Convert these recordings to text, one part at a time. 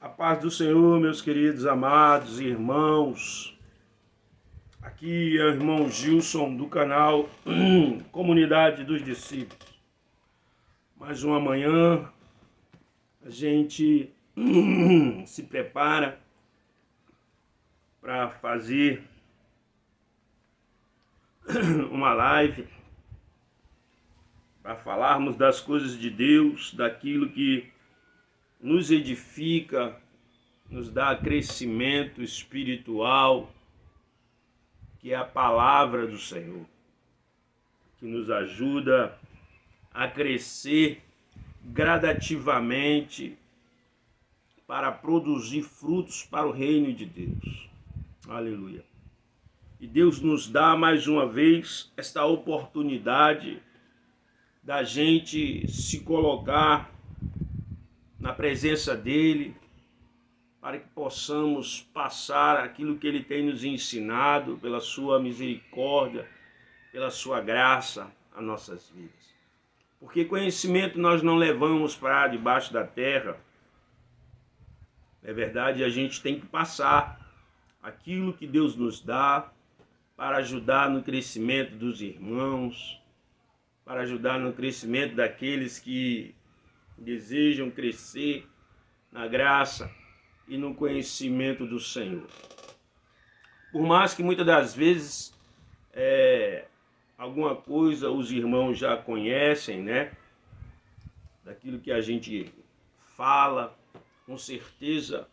A paz do Senhor, meus queridos amados irmãos. Aqui é o irmão Gilson do canal Comunidade dos Discípulos. Mais uma manhã, a gente se prepara para fazer uma live, para falarmos das coisas de Deus, daquilo que nos edifica, nos dá crescimento espiritual, que é a palavra do Senhor, que nos ajuda a crescer gradativamente para produzir frutos para o reino de Deus. Aleluia. E Deus nos dá mais uma vez esta oportunidade da gente se colocar na presença dele, para que possamos passar aquilo que ele tem nos ensinado, pela sua misericórdia, pela sua graça, às nossas vidas. Porque conhecimento nós não levamos para debaixo da terra. É verdade, a gente tem que passar aquilo que Deus nos dá para ajudar no crescimento dos irmãos, para ajudar no crescimento daqueles que desejam crescer na graça e no conhecimento do Senhor. Por mais que muitas das vezes alguma coisa os irmãos já conhecem, né? Daquilo que a gente fala, com certeza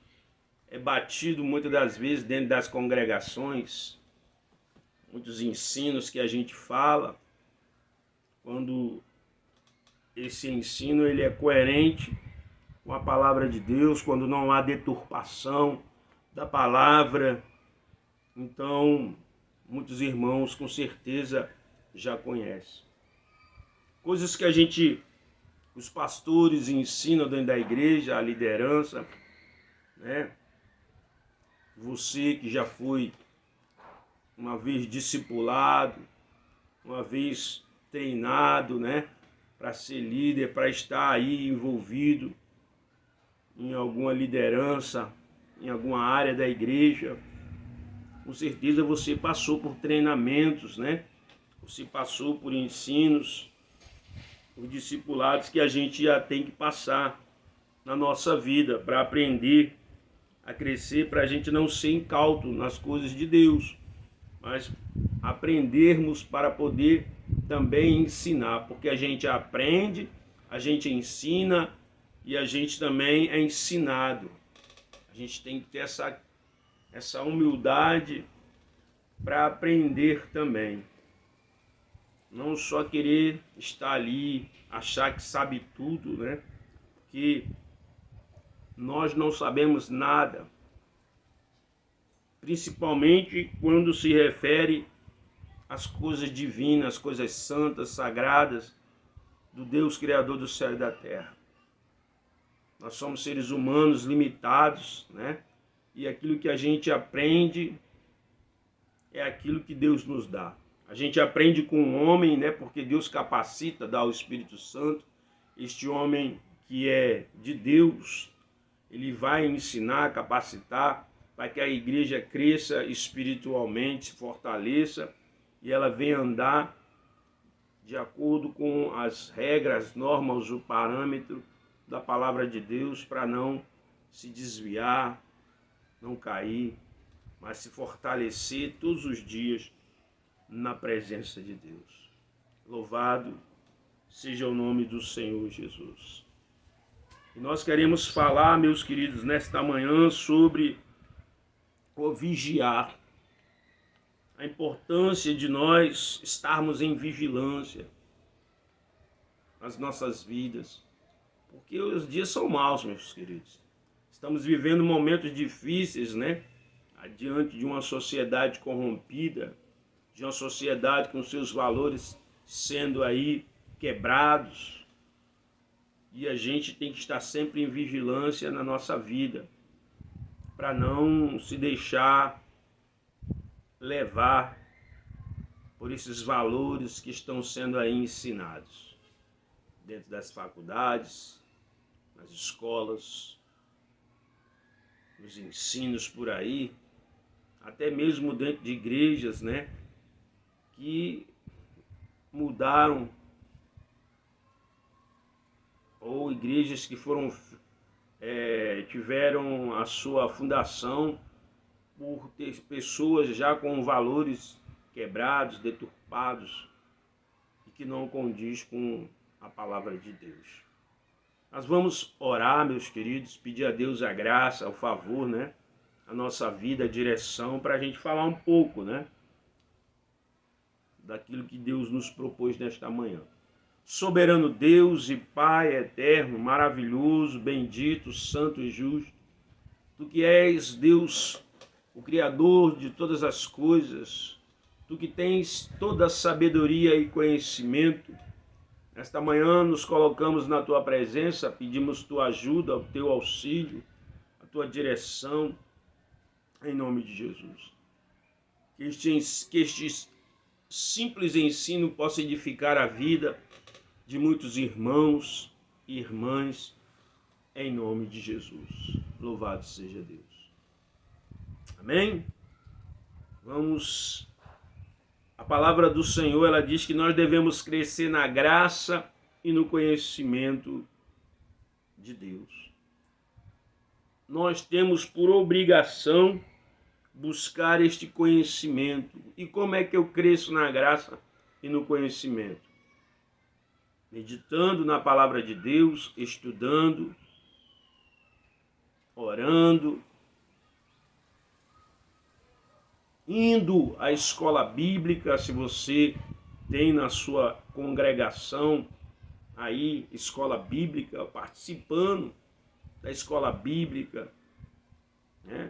é batido muitas das vezes dentro das congregações, muitos ensinos que a gente fala, quando esse ensino ele é coerente com a palavra de Deus, quando não há deturpação da palavra, então muitos irmãos com certeza já conhecem. Coisas que os pastores ensinam dentro da igreja, a liderança, né? Você que já foi uma vez discipulado, uma vez treinado, né? Para ser líder, para estar aí envolvido em alguma liderança, em alguma área da igreja. Com certeza você passou por treinamentos, né? Você passou por ensinos, por discipulados que a gente já tem que passar na nossa vida para aprender a crescer, para a gente não ser incauto nas coisas de Deus, mas aprendermos para poder também ensinar, porque a gente aprende, a gente ensina e a gente também é ensinado. A gente tem que ter essa humildade para aprender também. Não só querer estar ali, achar que sabe tudo, né? Que nós não sabemos nada, principalmente quando se refere as coisas divinas, as coisas santas, sagradas do Deus Criador do céu e da terra. Nós somos seres humanos limitados, né? E aquilo que a gente aprende é aquilo que Deus nos dá. A gente aprende com o homem, né? Porque Deus capacita, dá o Espírito Santo. Este homem que é de Deus, ele vai ensinar, capacitar, para que a igreja cresça espiritualmente, se fortaleça, e ela vem andar de acordo com as regras, normas, o parâmetro da palavra de Deus, para não se desviar, não cair, mas se fortalecer todos os dias na presença de Deus. Louvado seja o nome do Senhor Jesus. E nós queremos falar, meus queridos, nesta manhã sobre o vigiar. A importância de nós estarmos em vigilância nas nossas vidas, porque os dias são maus, meus queridos. Estamos vivendo momentos difíceis, né? Diante de uma sociedade corrompida, de uma sociedade com seus valores sendo aí quebrados. E a gente tem que estar sempre em vigilância na nossa vida, para não se deixar levar por esses valores que estão sendo aí ensinados dentro das faculdades, nas escolas, nos ensinos por aí, até mesmo dentro de igrejas, né, que mudaram, ou igrejas que tiveram a sua fundação por ter pessoas já com valores quebrados, deturpados, e que não condiz com a palavra de Deus. Nós vamos orar, meus queridos, pedir a Deus a graça, o favor, né? A nossa vida, a direção, para a gente falar um pouco, né? Daquilo que Deus nos propôs nesta manhã. Soberano Deus e Pai eterno, maravilhoso, bendito, santo e justo, Tu que és Deus, o Criador de todas as coisas, Tu que tens toda a sabedoria e conhecimento, nesta manhã nos colocamos na Tua presença, pedimos Tua ajuda, o Teu auxílio, a Tua direção, em nome de Jesus. Que este simples ensino possa edificar a vida de muitos irmãos e irmãs, em nome de Jesus. Louvado seja Deus. Amém? A palavra do Senhor, ela diz que nós devemos crescer na graça e no conhecimento de Deus. Nós temos por obrigação buscar este conhecimento. E como é que eu cresço na graça e no conhecimento? Meditando na palavra de Deus, estudando, orando, indo à escola bíblica, se você tem na sua congregação aí escola bíblica, participando da escola bíblica, né?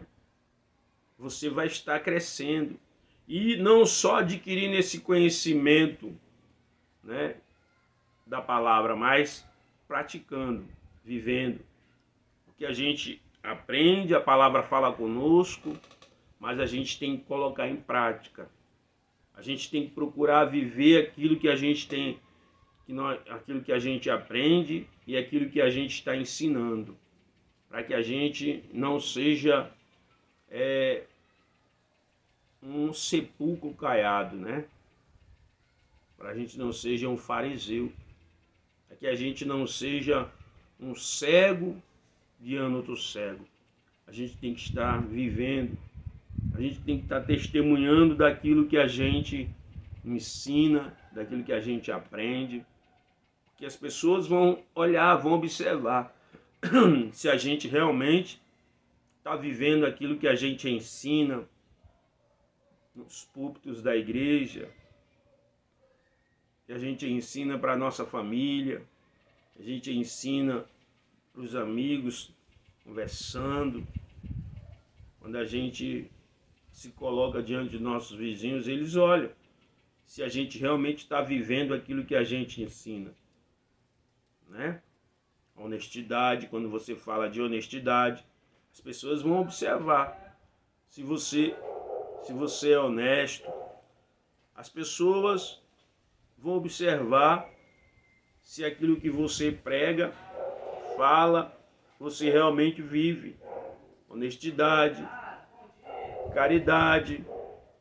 Você vai estar crescendo. E não só adquirindo esse conhecimento, né, da palavra, mas praticando, vivendo. Porque a gente aprende, a palavra fala conosco, mas a gente tem que colocar em prática. A gente tem que procurar viver aquilo que a gente tem, aquilo que a gente aprende e aquilo que a gente está ensinando, para que a gente não seja um sepulcro caiado, né? Para a gente não seja um fariseu, para que a gente não seja um cego guiando outro cego. A gente tem que estar vivendo, a gente tem que estar testemunhando daquilo que a gente ensina, daquilo que a gente aprende, que as pessoas vão olhar, vão observar se a gente realmente está vivendo aquilo que a gente ensina nos púlpitos da igreja, que a gente ensina para a nossa família, que a gente ensina para os amigos, conversando. Quando a gente se coloca diante de nossos vizinhos, eles olham se a gente realmente está vivendo aquilo que a gente ensina, né? Honestidade, quando você fala de honestidade, as pessoas vão observar se você é honesto. As pessoas vão observar se aquilo que você prega, fala, você realmente vive. Honestidade, caridade,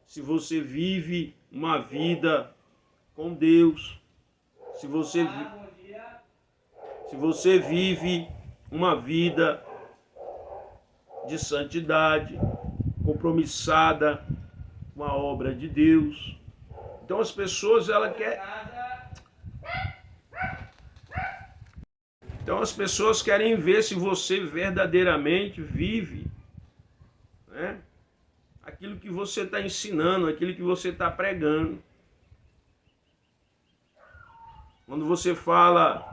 se você vive uma vida com Deus, se você vive uma vida de santidade, compromissada com a obra de Deus. Então as pessoas querem ver se você verdadeiramente vive, né, aquilo que você está ensinando, aquilo que você está pregando. Quando você fala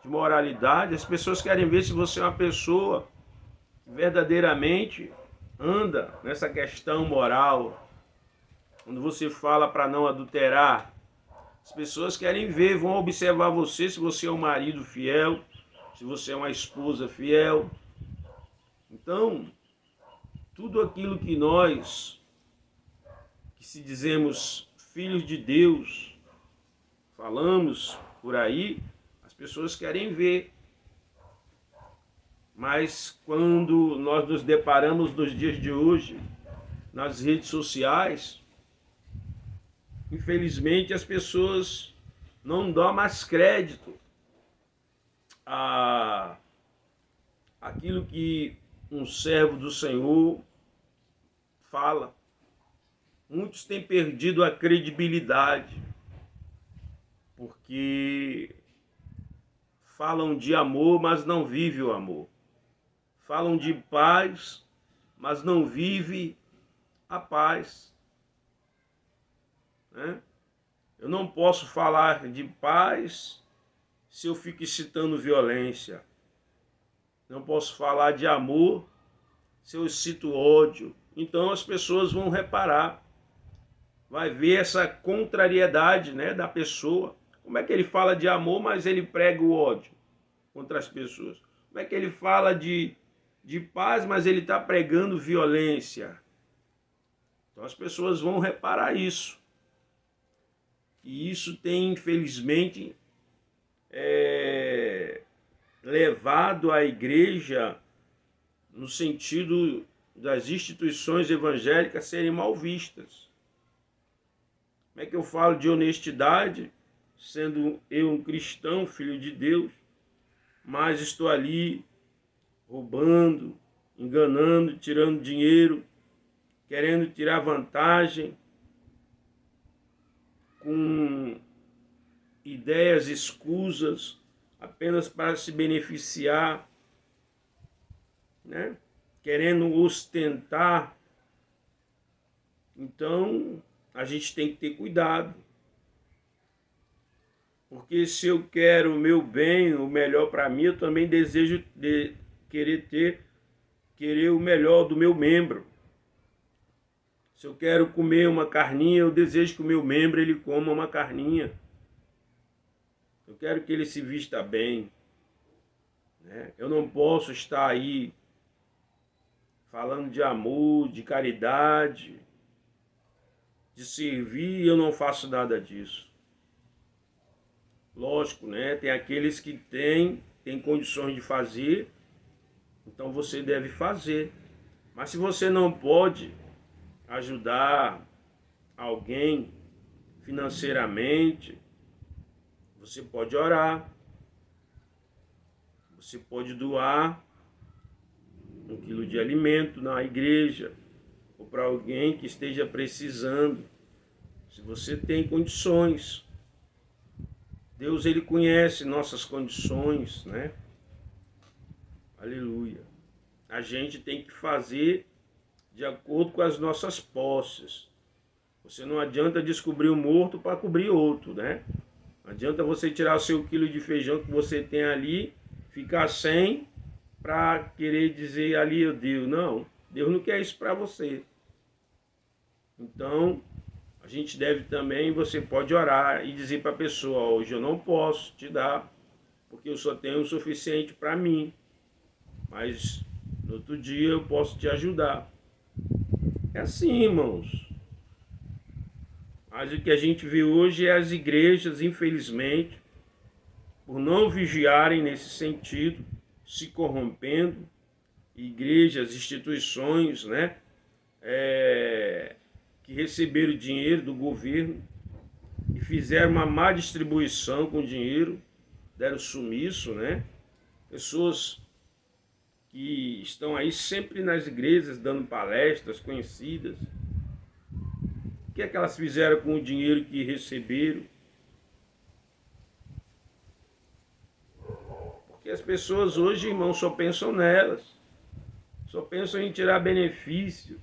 de moralidade, as pessoas querem ver se você é uma pessoa que verdadeiramente anda nessa questão moral. Quando você fala para não adulterar, as pessoas querem ver, vão observar você, se você é um marido fiel, se você é uma esposa fiel. Então, tudo aquilo que nós, que se dizemos filhos de Deus, falamos por aí, as pessoas querem ver. Mas quando nós nos deparamos nos dias de hoje, nas redes sociais, infelizmente as pessoas não dão mais crédito a aquilo que um servo do Senhor fala. Muitos têm perdido a credibilidade, porque falam de amor, mas não vivem o amor. Falam de paz, mas não vivem a paz. Né? Eu não posso falar de paz se eu fico citando violência. Não posso falar de amor se eu cito ódio. Então as pessoas vão reparar, vai ver essa contrariedade, né, da pessoa. Como é que ele fala de amor, mas ele prega o ódio contra as pessoas? Como é que ele fala de paz, mas ele está pregando violência? Então as pessoas vão reparar isso. E isso tem, infelizmente, levado a igreja no sentido das instituições evangélicas serem mal vistas. Como é que eu falo de honestidade, sendo eu um cristão, filho de Deus, mas estou ali roubando, enganando, tirando dinheiro, querendo tirar vantagem, com ideias escusas, apenas para se beneficiar, né? Querendo ostentar. Então, a gente tem que ter cuidado. Porque se eu quero o meu bem, o melhor para mim, eu também desejo querer o melhor do meu membro. Se eu quero comer uma carninha, eu desejo que o meu membro ele coma uma carninha. Eu quero que ele se vista bem. Né? Eu não posso estar aí falando de amor, de caridade, de servir, e eu não faço nada disso. Lógico, né? Tem aqueles que têm condições de fazer, então você deve fazer. Mas se você não pode ajudar alguém financeiramente, você pode orar, você pode doar 1 quilo de alimento na igreja, ou para alguém que esteja precisando. Se você tem condições, Deus ele conhece nossas condições, né? Aleluia. A gente tem que fazer de acordo com as nossas posses. Você não adianta descobrir um morto para cobrir outro, né? Não adianta você tirar o seu quilo de feijão que você tem ali, ficar sem, para querer dizer ali, eu Deus. Não, Deus não quer isso para você. Então, a gente deve também, você pode orar e dizer para a pessoa, hoje eu não posso te dar, porque eu só tenho o suficiente para mim. Mas no outro dia eu posso te ajudar. É assim, irmãos. Mas o que a gente vê hoje é as igrejas, infelizmente, por não vigiarem nesse sentido, se corrompendo, igrejas, instituições, né, que receberam dinheiro do governo e fizeram uma má distribuição com o dinheiro, deram sumiço, né? Pessoas que estão aí sempre nas igrejas dando palestras conhecidas. O que é que elas fizeram com o dinheiro que receberam? Porque as pessoas hoje, irmão, só pensam nelas. Só pensam em tirar benefício,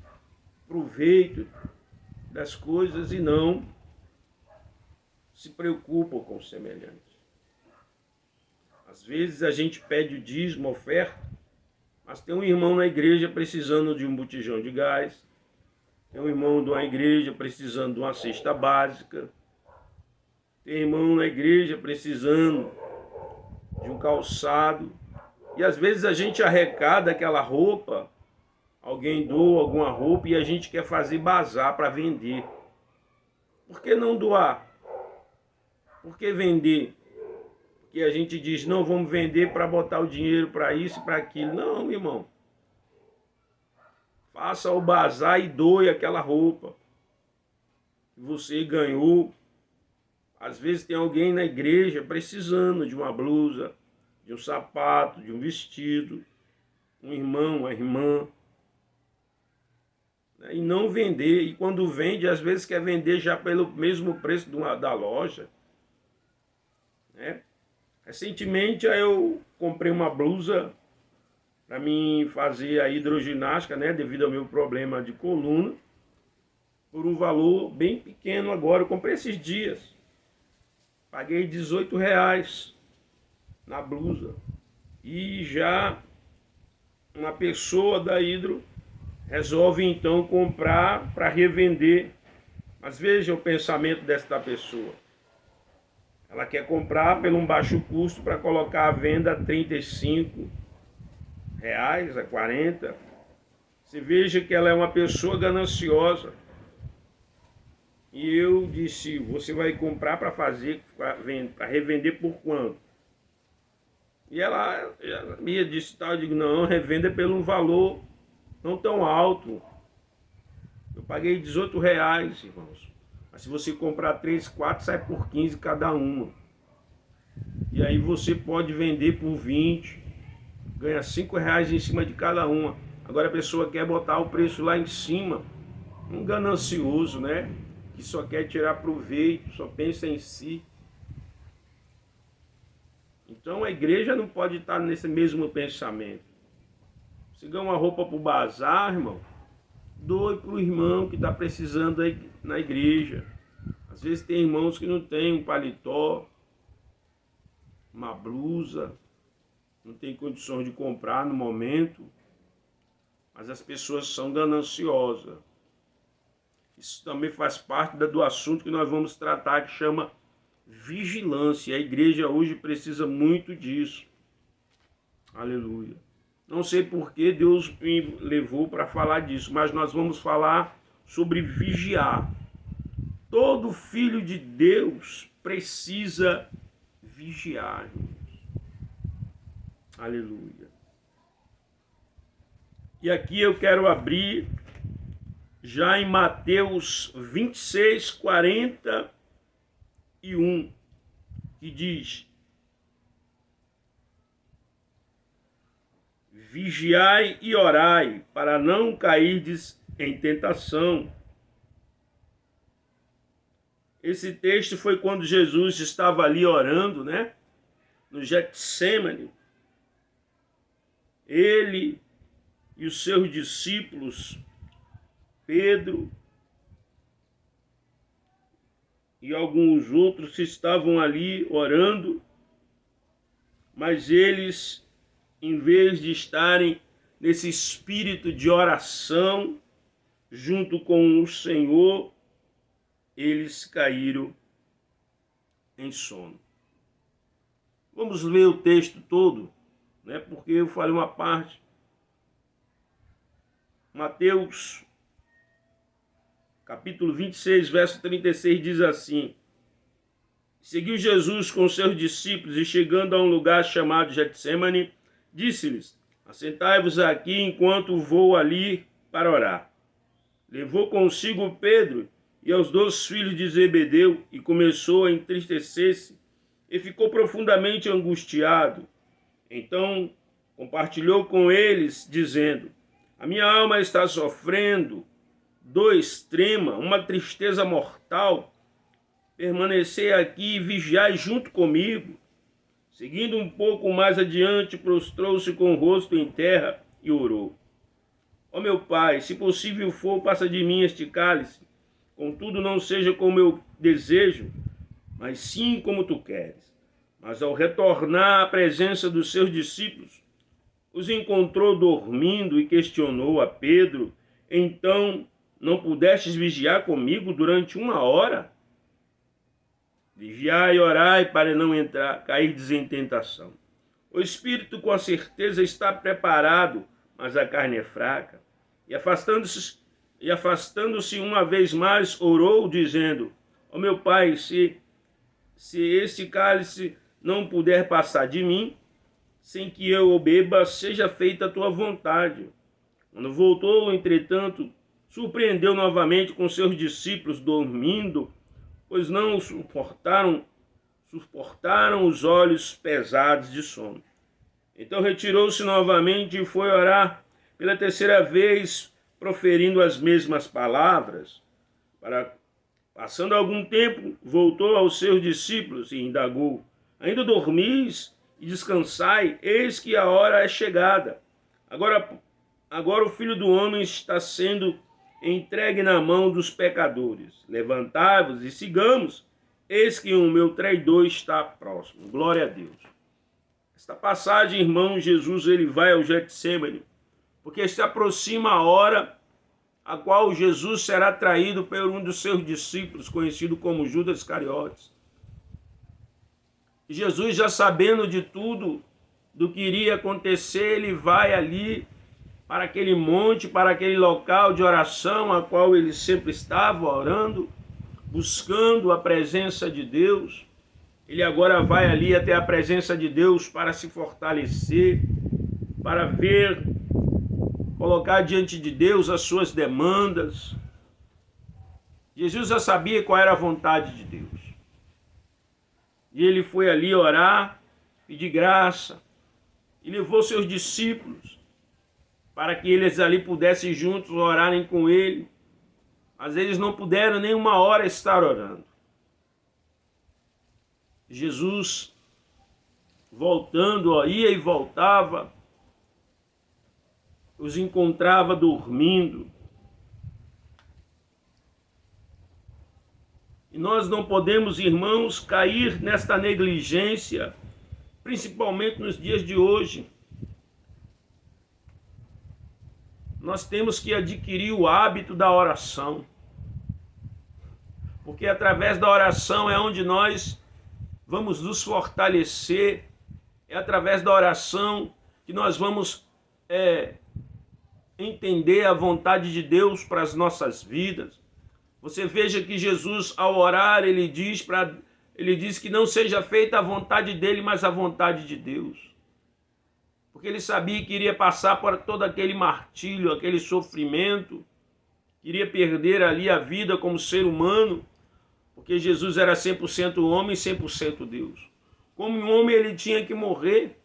proveito das coisas e não se preocupam com o semelhante. Às vezes a gente pede o dízimo, oferta, mas tem um irmão na igreja precisando de um botijão de gás, tem um irmão de uma igreja precisando de uma cesta básica, tem irmão na igreja precisando de um calçado, e às vezes a gente arrecada aquela roupa, alguém doa alguma roupa e a gente quer fazer bazar para vender. Por que não doar? Por que vender? porque a gente diz, não, vamos vender para botar o dinheiro para isso e para aquilo. Não, meu irmão. Faça o bazar e doe aquela roupa que você ganhou. Às vezes tem alguém na igreja precisando de uma blusa, de um sapato, de um vestido, um irmão, uma irmã. E não vender. E quando vende, às vezes quer vender já pelo mesmo preço da loja. Recentemente eu comprei uma blusa para mim fazer a hidroginástica, devido ao meu problema de coluna, por um valor bem pequeno agora. Eu comprei esses dias. Paguei R$18 na blusa. E já uma pessoa da Hidro resolve então comprar para revender. Mas veja o pensamento desta pessoa. Ela quer comprar pelo um baixo custo para colocar à venda a R$35, a 40. Você veja que ela é uma pessoa gananciosa. E eu disse, você vai comprar para revender por quanto? E ela me disse, eu digo, não, revenda pelo um valor não tão alto. Eu paguei R$18, irmãos. Mas se você comprar 3, 4, sai por 15 cada uma. E aí você pode vender por 20, ganha R$5 em cima de cada uma. Agora a pessoa quer botar o preço lá em cima. Um ganancioso, que só quer tirar proveito, só pensa em si. Então a igreja não pode estar nesse mesmo pensamento. Se ganha uma roupa para o bazar, irmão, doe para o irmão que está precisando na igreja. Às vezes tem irmãos que não tem um paletó, uma blusa, não tem condições de comprar no momento, mas as pessoas são gananciosas. Isso também faz parte do assunto que nós vamos tratar, que chama vigilância. A igreja hoje precisa muito disso. Aleluia. Não sei por que Deus me levou para falar disso, mas nós vamos falar sobre vigiar. Todo filho de Deus precisa vigiar. Aleluia. E aqui eu quero abrir já em Mateus 26, 41, que diz: vigiai e orai, para não cairdes em tentação. Esse texto foi quando Jesus estava ali orando, no Getsemane. Ele e os seus discípulos, Pedro e alguns outros, estavam ali orando, mas eles, em vez de estarem nesse espírito de oração junto com o Senhor, eles caíram em sono. Vamos ler o texto todo, porque eu falei uma parte. Mateus, capítulo 26, verso 36, diz assim: seguiu Jesus com seus discípulos e, chegando a um lugar chamado Getsemane, disse-lhes: assentai-vos aqui enquanto vou ali para orar. Levou consigo Pedro e aos 2 filhos de Zebedeu e começou a entristecer-se e ficou profundamente angustiado. Então compartilhou com eles, dizendo: a minha alma está sofrendo dor extrema, uma tristeza mortal. Permanecei aqui e vigiai junto comigo. Seguindo um pouco mais adiante, prostrou-se com o rosto em terra e orou: ó meu Pai, se possível for, passa de mim este cálice. Contudo, não seja como eu desejo, mas sim como tu queres. Mas ao retornar à presença dos seus discípulos, os encontrou dormindo e questionou a Pedro: então não pudestes vigiar comigo durante 1 hora? Vigiai e orai para não cairdes em tentação. O espírito com certeza está preparado, mas a carne é fraca. E afastando-se uma vez mais, orou, dizendo: ó meu Pai, se esse cálice não puder passar de mim, sem que eu o beba, seja feita a tua vontade. Quando voltou, entretanto, surpreendeu novamente com seus discípulos dormindo, pois não suportaram os olhos pesados de sono. Então retirou-se novamente e foi orar pela terceira vez, proferindo as mesmas palavras. Passando algum tempo, voltou aos seus discípulos e indagou: ainda dormis e descansai? Eis que a hora é chegada. Agora o Filho do Homem está sendo entregue na mão dos pecadores. Levantai-vos e sigamos. Eis que o meu traidor está próximo. Glória a Deus. Esta passagem, irmão, Jesus ele vai ao Getsêmani, porque se aproxima a hora a qual Jesus será traído por um dos seus discípulos, conhecido como Judas Iscariotes. E Jesus, já sabendo de tudo, do que iria acontecer, ele vai ali para aquele monte, para aquele local de oração, a qual ele sempre estava orando, buscando a presença de Deus. Ele agora vai ali até a presença de Deus para se fortalecer, para ver, colocar diante de Deus as suas demandas. Jesus já sabia qual era a vontade de Deus. E ele foi ali orar, pedir graça, e levou seus discípulos para que eles ali pudessem juntos orarem com ele. Mas eles não puderam nem uma hora estar orando. Jesus, voltando, ia e voltava, os encontrava dormindo. E nós não podemos, irmãos, cair nesta negligência, principalmente nos dias de hoje. Nós temos que adquirir o hábito da oração, porque através da oração é onde nós vamos nos fortalecer, é através da oração que nós vamos entender a vontade de Deus para as nossas vidas. Você veja que Jesus, ao orar, ele diz que não seja feita a vontade dele, mas a vontade de Deus. Porque ele sabia que iria passar por todo aquele martírio, aquele sofrimento, iria perder ali a vida como ser humano, porque Jesus era 100% homem e 100% Deus. Como um homem ele tinha que morrer,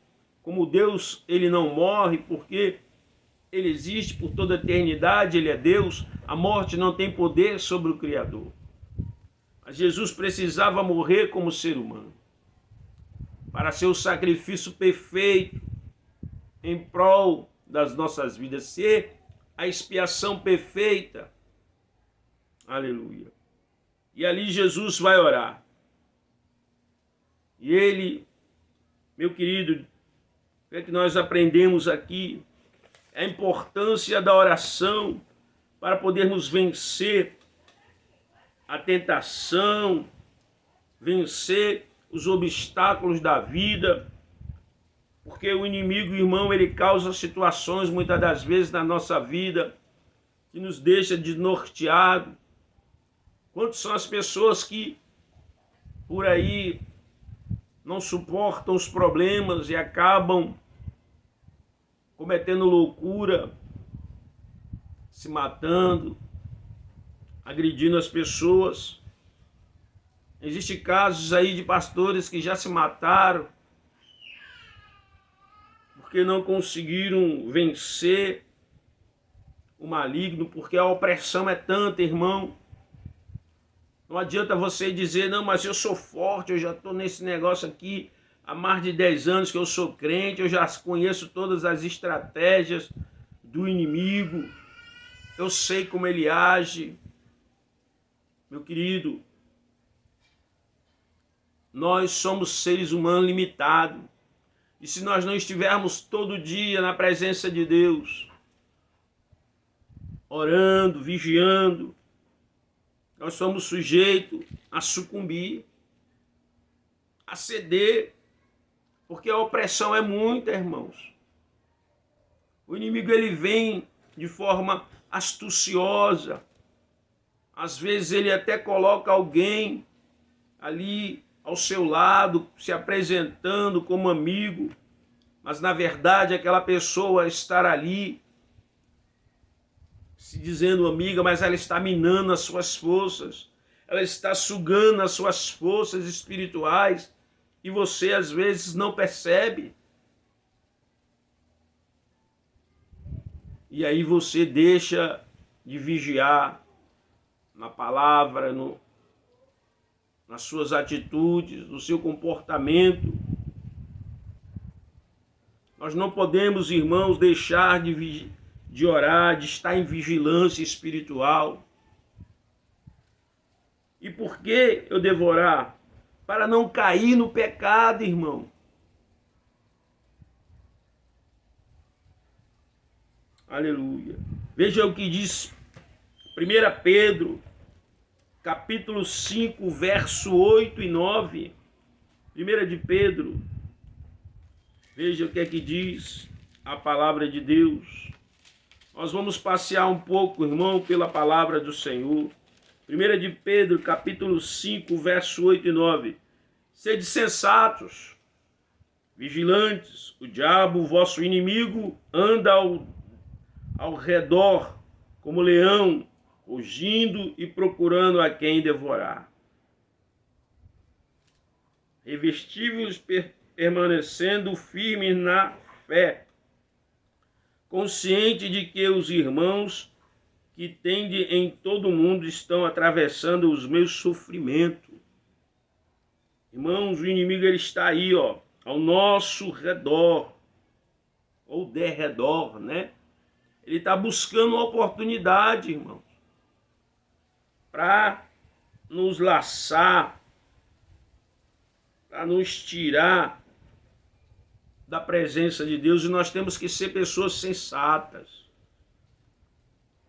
como Deus ele não morre, porque ele existe por toda a eternidade, ele é Deus, a morte não tem poder sobre o Criador. Mas Jesus precisava morrer como ser humano, para ser o sacrifício perfeito em prol das nossas vidas, ser a expiação perfeita. Aleluia. E ali Jesus vai orar. E ele, meu querido, o que é que nós aprendemos aqui? A importância da oração para podermos vencer a tentação, vencer os obstáculos da vida, porque o inimigo, irmão, ele causa situações muitas das vezes na nossa vida que nos deixa desnorteado. Quantas são as pessoas que por aí não suportam os problemas e acabam cometendo loucura, se matando, agredindo as pessoas. Existem casos aí de pastores que já se mataram porque não conseguiram vencer o maligno, porque a opressão é tanta, irmão. Não adianta você dizer, não, mas eu sou forte, eu já estou nesse negócio aqui há mais de 10 anos que eu sou crente, eu já conheço todas as estratégias do inimigo, eu sei como ele age. Meu querido, nós somos seres humanos limitados, e se nós não estivermos todo dia na presença de Deus, orando, vigiando, nós somos sujeitos a sucumbir, a ceder, porque a opressão é muita, irmãos. O inimigo ele vem de forma astuciosa. Às vezes ele até coloca alguém ali ao seu lado, se apresentando como amigo, mas na verdade aquela pessoa estar ali se dizendo amiga, mas ela está minando as suas forças, ela está sugando as suas forças espirituais e você às vezes não percebe. E aí você deixa de vigiar na palavra, nas suas atitudes, no seu comportamento. Nós não podemos, irmãos, deixar de orar, de estar em vigilância espiritual. E por que eu devo orar? Para não cair no pecado, irmão. Aleluia. Veja o que diz 1 Pedro, capítulo 5, verso 8 e 9. 1 de Pedro. Veja o que é que diz a palavra de Deus. Nós vamos passear um pouco, irmão, pela palavra do Senhor. 1 de Pedro, capítulo 5, verso 8 e 9. Sede sensatos, vigilantes, o diabo, vosso inimigo, anda ao redor como leão, rugindo e procurando a quem devorar. Revesti-vos permanecendo firmes na fé, consciente de que os irmãos que tende em todo o mundo estão atravessando os meus sofrimentos. Irmãos, o inimigo ele está aí, ao nosso redor, ou derredor, né? Ele está buscando uma oportunidade, irmãos, para nos laçar, para nos tirar da presença de Deus, e nós temos que ser pessoas sensatas.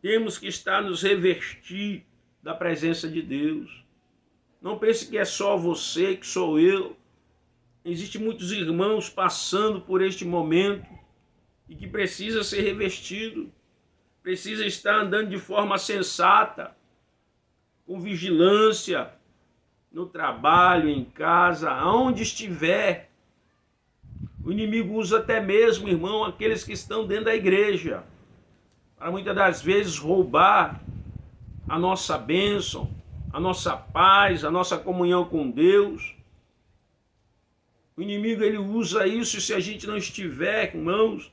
Temos que estar nos revestir da presença de Deus. Não pense que é só você, que sou eu. Existem muitos irmãos passando por este momento e que precisa ser revestido, precisa estar andando de forma sensata, com vigilância, no trabalho, em casa, aonde estiver. O inimigo usa até mesmo, irmão, aqueles que estão dentro da igreja, para muitas das vezes roubar a nossa bênção, a nossa paz, a nossa comunhão com Deus. O inimigo ele usa isso, e se a gente não estiver, irmãos,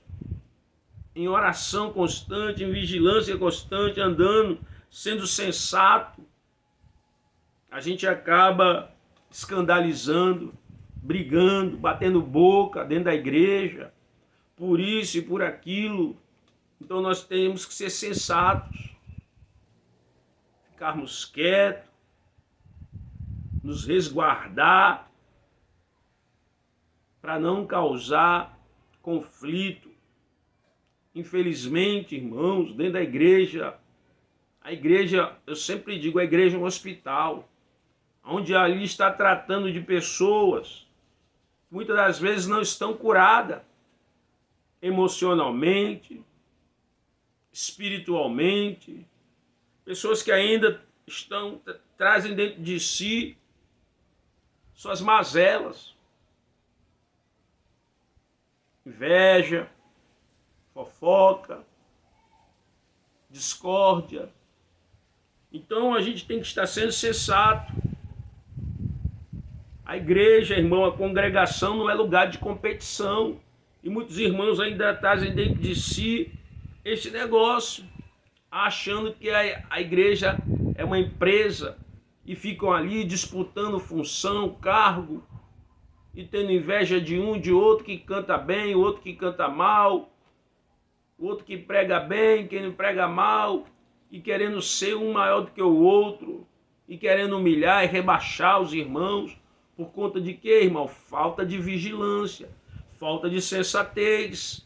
em oração constante, em vigilância constante, andando, sendo sensato, a gente acaba escandalizando, brigando, batendo boca dentro da igreja, por isso e por aquilo. Então nós temos que ser sensatos, ficarmos quietos, nos resguardar, para não causar conflito. Infelizmente, irmãos, dentro da igreja, a igreja, eu sempre digo, a igreja é um hospital, onde ali está tratando de pessoas que muitas das vezes não estão curadas emocionalmente, espiritualmente, pessoas que ainda trazem dentro de si suas mazelas, inveja, fofoca, discórdia. Então a gente tem que estar sendo sensato. A igreja, irmão, a congregação não é lugar de competição. E muitos irmãos ainda trazem dentro de si este negócio, achando que a igreja é uma empresa e ficam ali disputando função, cargo, e tendo inveja de um, de outro que canta bem, o outro que canta mal, o outro que prega bem, quem não prega mal, e querendo ser um maior do que o outro, e querendo humilhar e rebaixar os irmãos, por conta de quê, irmão? Falta de vigilância, falta de sensatez.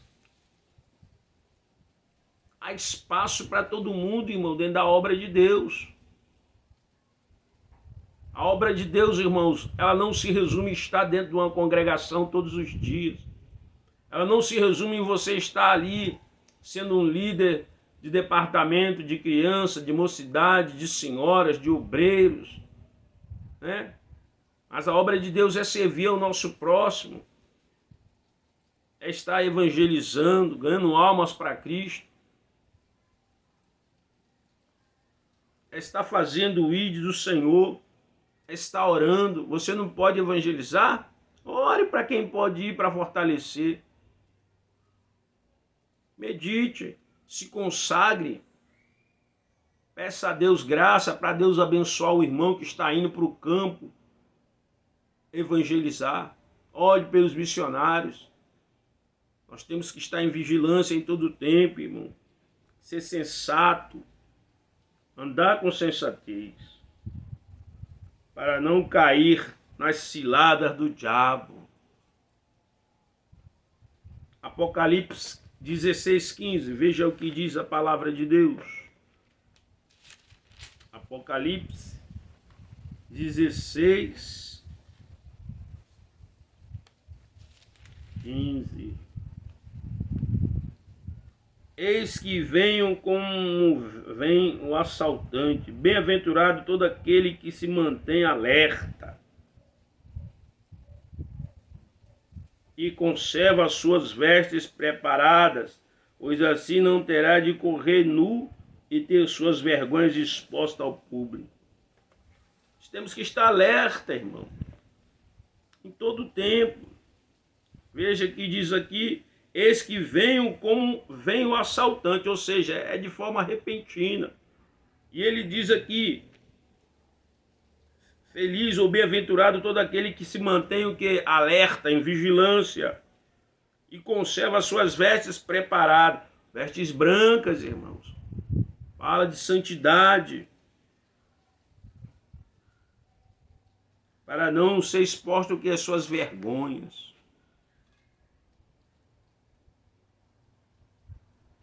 Há espaço para todo mundo, irmão, dentro da obra de Deus. A obra de Deus, irmãos, ela não se resume em estar dentro de uma congregação todos os dias. Ela não se resume em você estar ali sendo um líder de departamento de criança, de mocidade, de senhoras, de obreiros, né? Mas a obra de Deus é servir ao nosso próximo, é estar evangelizando, ganhando almas para Cristo, é estar fazendo o ID do Senhor, é estar orando. Você não pode evangelizar? Ore para quem pode ir para fortalecer. Medite, se consagre, peça a Deus graça para Deus abençoar o irmão que está indo para o campo evangelizar. Ore pelos missionários. Nós temos que estar em vigilância em todo o tempo, irmão. Ser sensato, andar com sensatez, para não cair nas ciladas do diabo. Apocalipse 16:15, veja o que diz a palavra de Deus. Apocalipse 16:15. Eis que venham como vem o assaltante, bem-aventurado todo aquele que se mantém alerta e conserva as suas vestes preparadas, pois assim não terá de correr nu e ter suas vergonhas expostas ao público. Nós temos que estar alerta, irmão, em todo o tempo. Veja que diz aqui, eis que venham como vem o assaltante, ou seja, é de forma repentina. E ele diz aqui, feliz ou bem-aventurado todo aquele que se mantém o que? Alerta, em vigilância, e conserva as suas vestes preparadas. Vestes brancas, irmãos. Fala de santidade. Para não ser exposto o que? As suas vergonhas.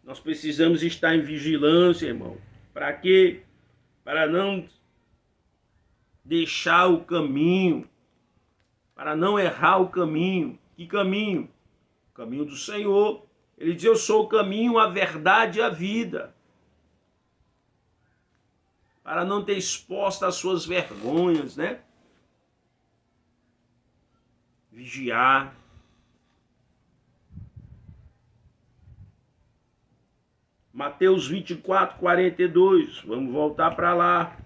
Nós precisamos estar em vigilância, irmão. Para quê? Para não deixar o caminho, para não errar o caminho. Que caminho? O caminho do Senhor. Ele diz, eu sou o caminho, a verdade e a vida. Para não ter exposto as suas vergonhas, né? Vigiar. Mateus 24:42. Vamos voltar para lá.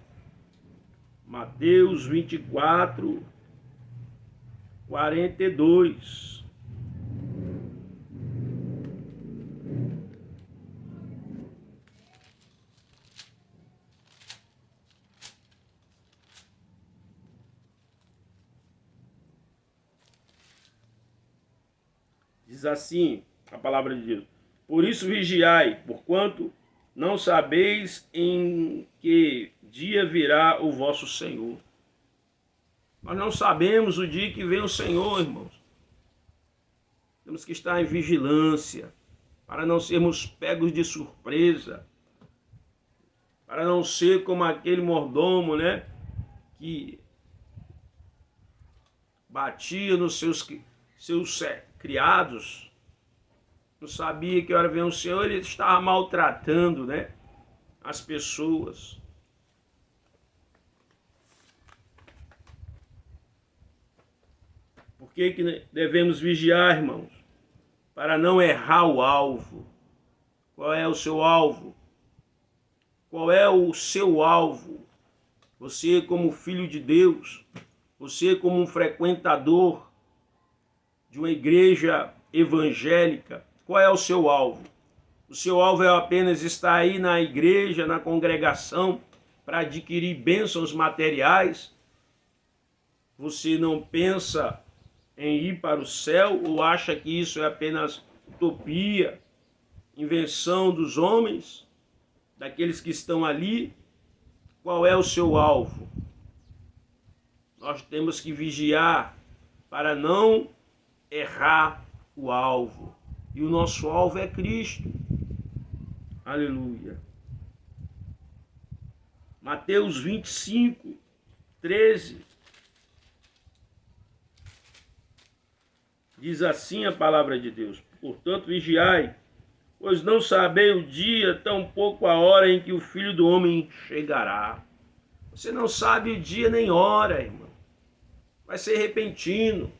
Mateus 24:42. Diz assim a palavra de Deus. Por isso vigiai, porquanto não sabeis em que dia virá o vosso Senhor. Nós não sabemos o dia que vem o Senhor, irmãos. Temos que estar em vigilância, para não sermos pegos de surpresa, para não ser como aquele mordomo, né, que batia nos seus criados, não sabia que hora vem o Senhor, ele estava maltratando, né, as pessoas. Por que devemos vigiar, irmãos? Para não errar o alvo. Qual é o seu alvo? Qual é o seu alvo? Você como filho de Deus, você como um frequentador de uma igreja evangélica, qual é o seu alvo? O seu alvo é apenas estar aí na igreja, na congregação, para adquirir bênçãos materiais? Você não pensa em ir para o céu ou acha que isso é apenas utopia, invenção dos homens, daqueles que estão ali? Qual é o seu alvo? Nós temos que vigiar para não errar o alvo. E o nosso alvo é Cristo. Aleluia. Mateus 25:13. Diz assim a palavra de Deus. Portanto, vigiai, pois não sabeis o dia, tampouco a hora em que o Filho do Homem chegará. Você não sabe o dia nem hora, irmão. vai ser repentino.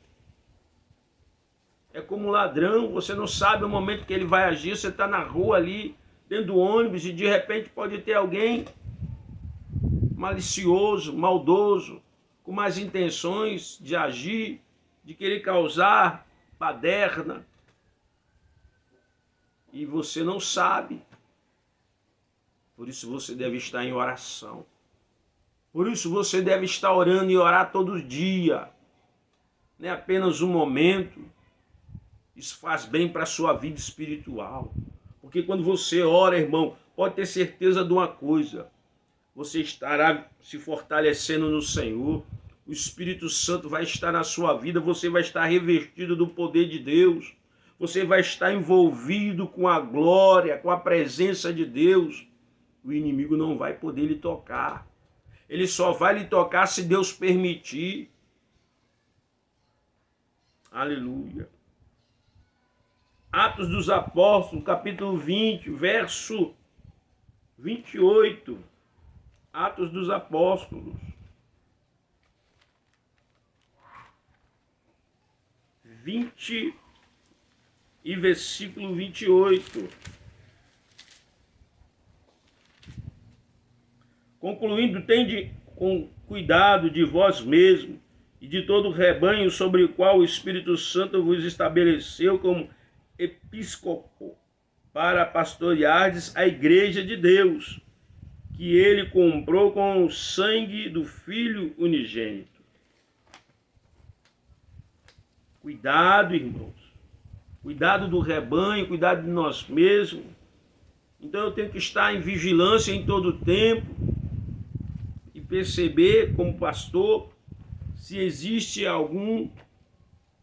É como um ladrão, você não sabe o momento que ele vai agir, você está na rua ali, dentro do ônibus, e de repente pode ter alguém malicioso, maldoso, com más intenções de agir, de querer causar baderna, e você não sabe. Por isso você deve estar em oração. Por isso você deve estar orando e orar todo dia. Não é apenas um momento. Isso faz bem para a sua vida espiritual. Porque quando você ora, irmão, pode ter certeza de uma coisa. Você estará se fortalecendo no Senhor. O Espírito Santo vai estar na sua vida. Você vai estar revestido do poder de Deus. Você vai estar envolvido com a glória, com a presença de Deus. O inimigo não vai poder lhe tocar. Ele só vai lhe tocar se Deus permitir. Aleluia. Atos dos Apóstolos, capítulo 20, verso 28. Atos dos Apóstolos. 20 e versículo 28. Concluindo, tende com cuidado de vós mesmos e de todo o rebanho sobre o qual o Espírito Santo vos estabeleceu como episcopo, para pastoreardes a igreja de Deus, que ele comprou com o sangue do Filho unigênito. Cuidado, irmãos. Cuidado do rebanho, cuidado de nós mesmos. Então eu tenho que estar em vigilância em todo o tempo e perceber, como pastor, se existe algum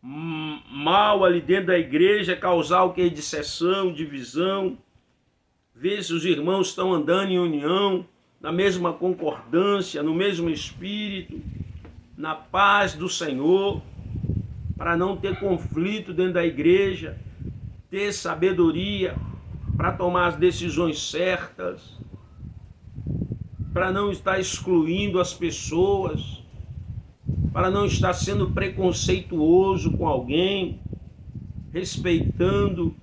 mal ali dentro da igreja, causar o que? Dissensão, divisão. Ver se os irmãos estão andando em união, na mesma concordância, no mesmo espírito, na paz do Senhor, para não ter conflito dentro da igreja, ter sabedoria para tomar as decisões certas, para não estar excluindo as pessoas, para não estar sendo preconceituoso com alguém, respeitando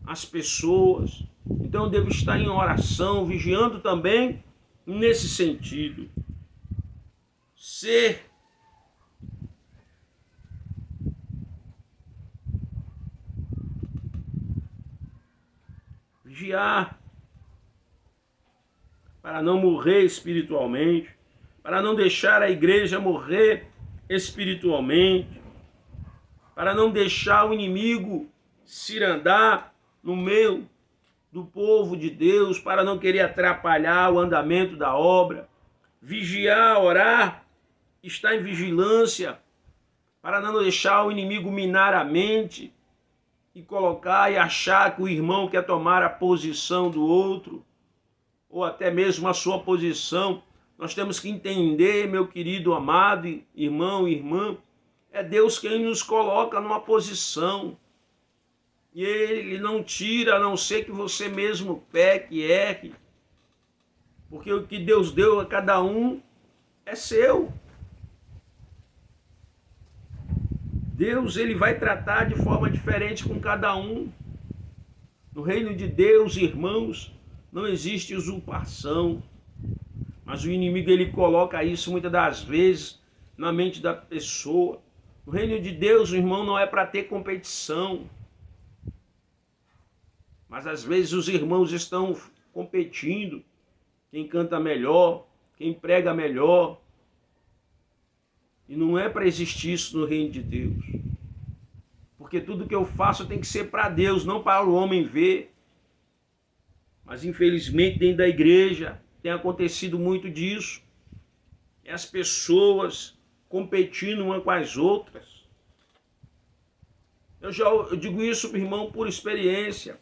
as pessoas. Então eu devo estar em oração, vigiando também nesse sentido. Ser vigiar para não morrer espiritualmente, para não deixar a igreja morrer espiritualmente, para não deixar o inimigo cirandar no meio do povo de Deus, para não querer atrapalhar o andamento da obra. Vigiar, orar, estar em vigilância, para não deixar o inimigo minar a mente e colocar e achar que o irmão quer tomar a posição do outro, ou até mesmo a sua posição. Nós temos que entender, meu querido, amado irmão e irmã, é Deus quem nos coloca numa posição. E Ele não tira, a não ser que você mesmo peque, erre. Porque o que Deus deu a cada um é seu. Deus, Ele vai tratar de forma diferente com cada um. No reino de Deus, irmãos, não existe usurpação. Mas o inimigo, ele coloca isso muitas das vezes na mente da pessoa. No reino de Deus, o irmão, não é para ter competição. Mas às vezes os irmãos estão competindo. Quem canta melhor, quem prega melhor. E não é para existir isso no reino de Deus. Porque tudo que eu faço tem que ser para Deus, não para o homem ver. Mas infelizmente dentro da igreja tem acontecido muito disso. E as pessoas competindo uma com as outras. Eu digo isso, irmão, por experiência.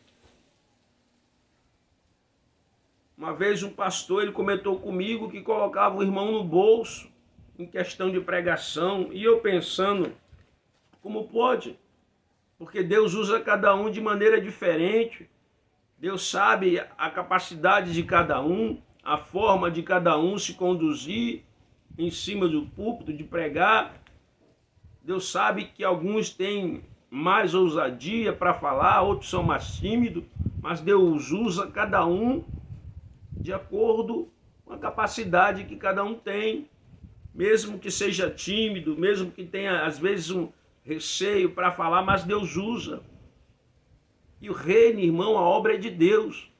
Uma vez um pastor, ele comentou comigo que colocava o irmão no bolso em questão de pregação. E eu pensando, como pode? Porque Deus usa cada um de maneira diferente. Deus sabe a capacidade de cada um, a forma de cada um se conduzir em cima do púlpito, de pregar. Deus sabe que alguns têm mais ousadia para falar, outros são mais tímidos, mas Deus usa cada um de acordo com a capacidade que cada um tem, mesmo que seja tímido, mesmo que tenha às vezes um receio para falar, mas Deus usa. E o reino, irmão, a obra é de Deus.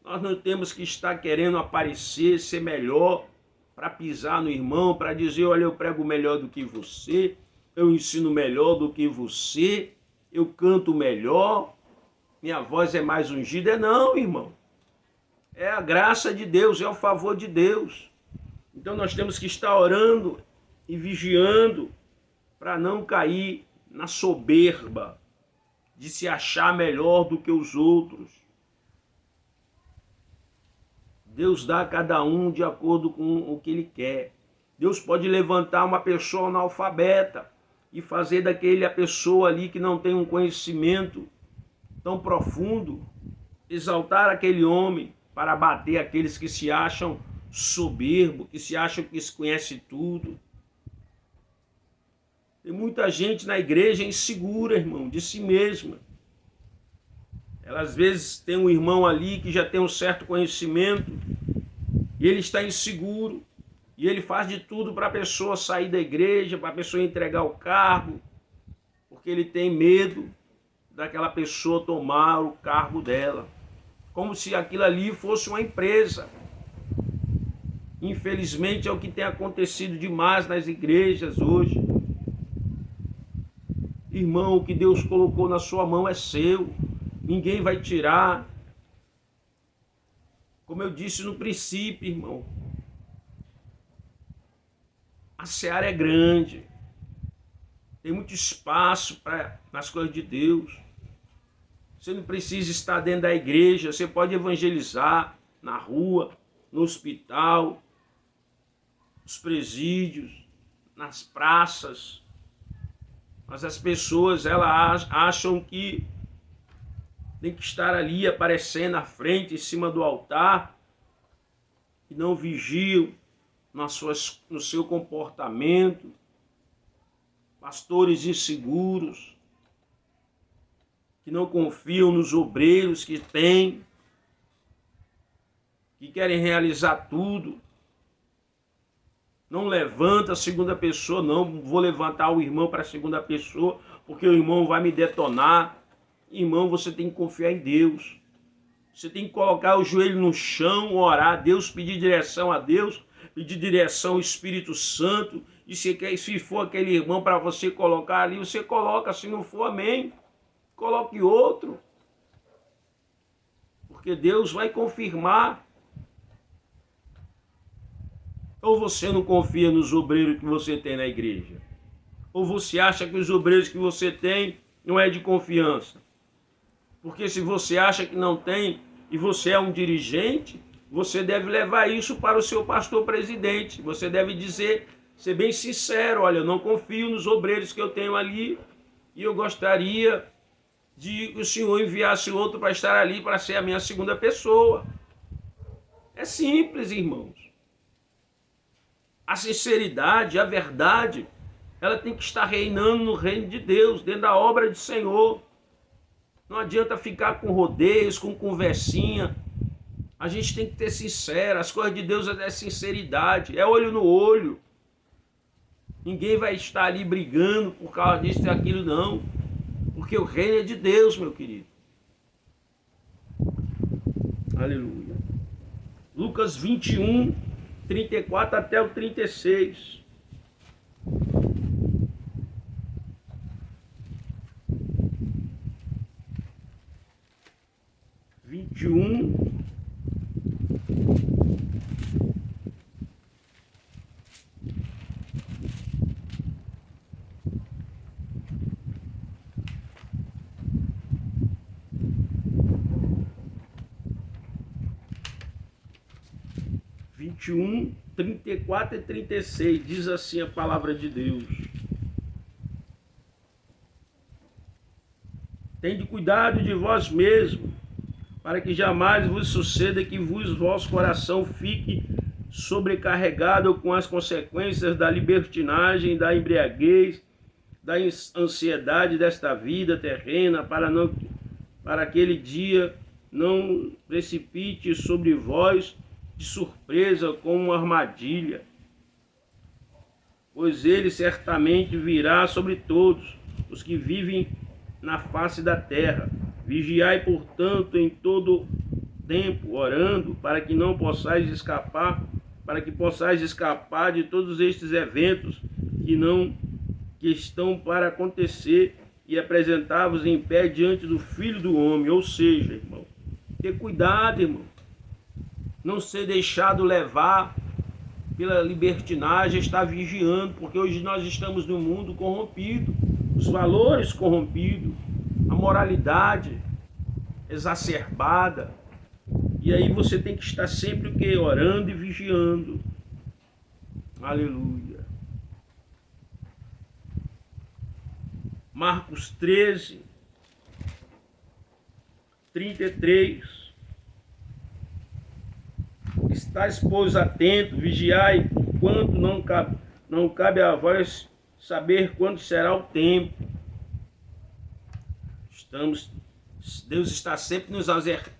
Nós não temos que estar querendo aparecer, ser melhor, para pisar no irmão, para dizer, olha, eu prego melhor do que você, eu ensino melhor do que você, eu canto melhor, minha voz é mais ungida. Não, irmão. É a graça de Deus, é o favor de Deus. Então nós temos que estar orando e vigiando para não cair na soberba de se achar melhor do que os outros. Deus dá a cada um de acordo com o que Ele quer. Deus pode levantar uma pessoa analfabeta e fazer daquele a pessoa ali que não tem um conhecimento tão profundo, exaltar aquele homem para abater aqueles que se acham soberbo, que se acham que se conhece tudo. Tem muita gente na igreja insegura, irmão, de si mesma. Ela às vezes tem um irmão ali que já tem um certo conhecimento e ele está inseguro e ele faz de tudo para a pessoa sair da igreja, para a pessoa entregar o cargo, porque ele tem medo daquela pessoa tomar o cargo dela, como se aquilo ali fosse uma empresa. Infelizmente é o que tem acontecido demais nas igrejas hoje. Irmão, o que Deus colocou na sua mão é seu. Ninguém vai tirar. Como eu disse no princípio, irmão, a seara é grande. Tem muito espaço nas coisas de Deus. Você não precisa estar dentro da igreja. Você pode evangelizar na rua, no hospital, nos presídios, nas praças. Mas as pessoas, elas acham que tem que estar ali aparecendo na frente, em cima do altar, e não vigiam no seu comportamento. Pastores inseguros, que não confiam nos obreiros que têm, que querem realizar tudo. Não levanta a segunda pessoa, não vou levantar o irmão para a segunda pessoa, porque o irmão vai me detonar. Irmão, você tem que confiar em Deus. Você tem que colocar o joelho no chão, orar a Deus, pedir direção a Deus, pedir direção ao Espírito Santo. E se for aquele irmão para você colocar ali, você coloca. Se não for, amém. Coloque outro. Porque Deus vai confirmar. Ou você não confia nos obreiros que você tem na igreja? Ou você acha que os obreiros que você tem não é de confiança? Porque se você acha que não tem e você é um dirigente, você deve levar isso para o seu pastor presidente. Você deve dizer, ser bem sincero, olha, eu não confio nos obreiros que eu tenho ali e eu gostaria de que o senhor enviasse outro para estar ali para ser a minha segunda pessoa. É simples, irmãos. A sinceridade, a verdade, ela tem que estar reinando no reino de Deus, dentro da obra do Senhor. Não adianta ficar com rodeios, com conversinha. A gente tem que ter sincero. As coisas de Deus é sinceridade, é olho no olho. Ninguém vai estar ali brigando por causa disso e aquilo, não. Porque o reino é de Deus, meu querido. Aleluia. Lucas 21, 34 até o 36. Vinte e um, 34 e 36, diz assim a palavra de Deus. Tende cuidado de vós mesmos, para que jamais vos suceda que vosso coração fique sobrecarregado com as consequências da libertinagem, da embriaguez, da ansiedade desta vida terrena, para aquele dia não precipite sobre vós de surpresa como uma armadilha, pois ele certamente virá sobre todos os que vivem na face da terra. Vigiai, portanto, em todo tempo, orando, para que possais escapar de todos estes eventos que estão para acontecer e apresentar-vos em pé diante do Filho do Homem. Ou seja, irmão, ter cuidado, irmão, não ser deixado levar pela libertinagem, estar vigiando, porque hoje nós estamos num mundo corrompido, os valores corrompidos, a moralidade exacerbada, e aí você tem que estar sempre o quê? Orando e vigiando. Aleluia. Marcos 13, 33. Estais, pois, atento, vigiai, porquanto não cabe a vós saber quando será o tempo. Deus está sempre nos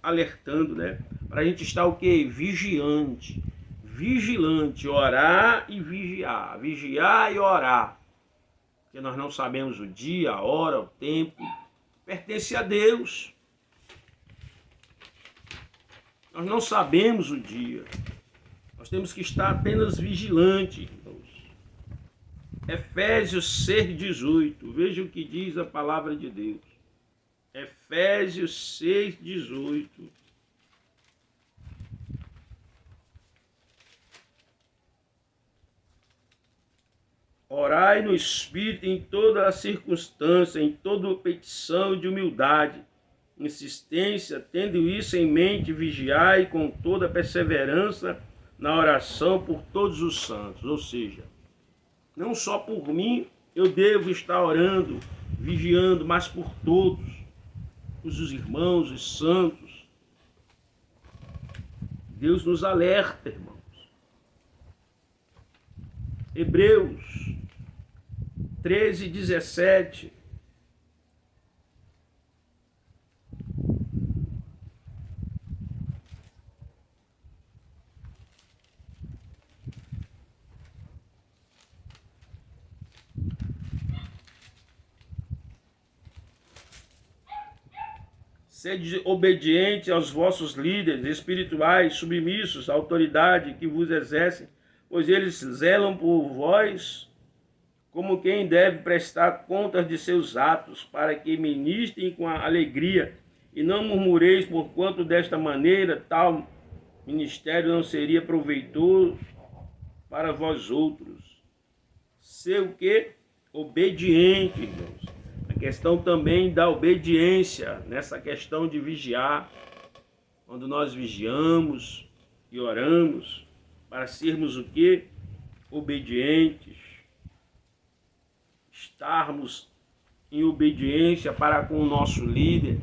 alertando, né? Para a gente estar o quê? Vigiante. Vigilante, orar e vigiar. Vigiar e orar. Porque nós não sabemos o dia, a hora, o tempo. Pertence a Deus. Nós não sabemos o dia. Nós temos que estar apenas vigilantes, irmãos. Efésios 6:18. Veja o que diz a palavra de Deus. Efésios 6:18. Orai no Espírito em toda a circunstância, em toda petição de humildade, insistência, tendo isso em mente, vigiai com toda perseverança na oração por todos os santos. Ou seja, não só por mim eu devo estar orando, vigiando, mas por todos, os irmãos, os santos. Deus nos alerta, irmãos. Hebreus 13:17. Sede obediente aos vossos líderes espirituais, submissos à autoridade que vos exercem, pois eles zelam por vós como quem deve prestar contas de seus atos, para que ministrem com alegria e não murmureis, porquanto desta maneira tal ministério não seria proveitoso para vós outros. Ser o quê? Obediente, irmãos. A questão também da obediência, nessa questão de vigiar, quando nós vigiamos e oramos, para sermos o quê? Obedientes. Estarmos em obediência para com o nosso líder,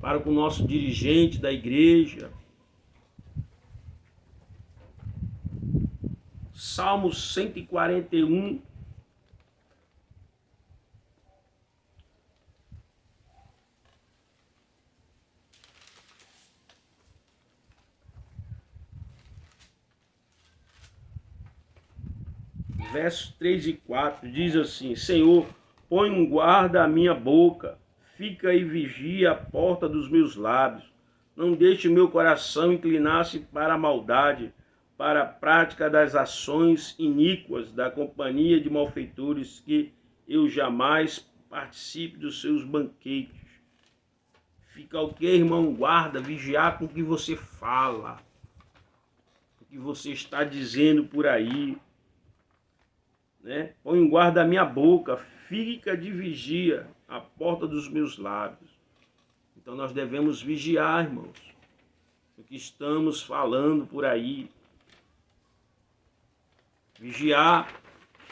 para com o nosso dirigente da igreja. Salmo 141. Versos 3 e 4, diz assim: Senhor, põe um guarda à minha boca, fica e vigia a porta dos meus lábios. Não deixe o meu coração inclinar-se para a maldade, para a prática das ações iníquas, da companhia de malfeitores, que eu jamais participe dos seus banquetes. Fica o que, irmão? Guarda, vigiar com o que você fala, o que você está dizendo por aí. Né? Põe um guarda à minha boca, fica de vigia à porta dos meus lábios. Então nós devemos vigiar, irmãos, o que estamos falando por aí. Vigiar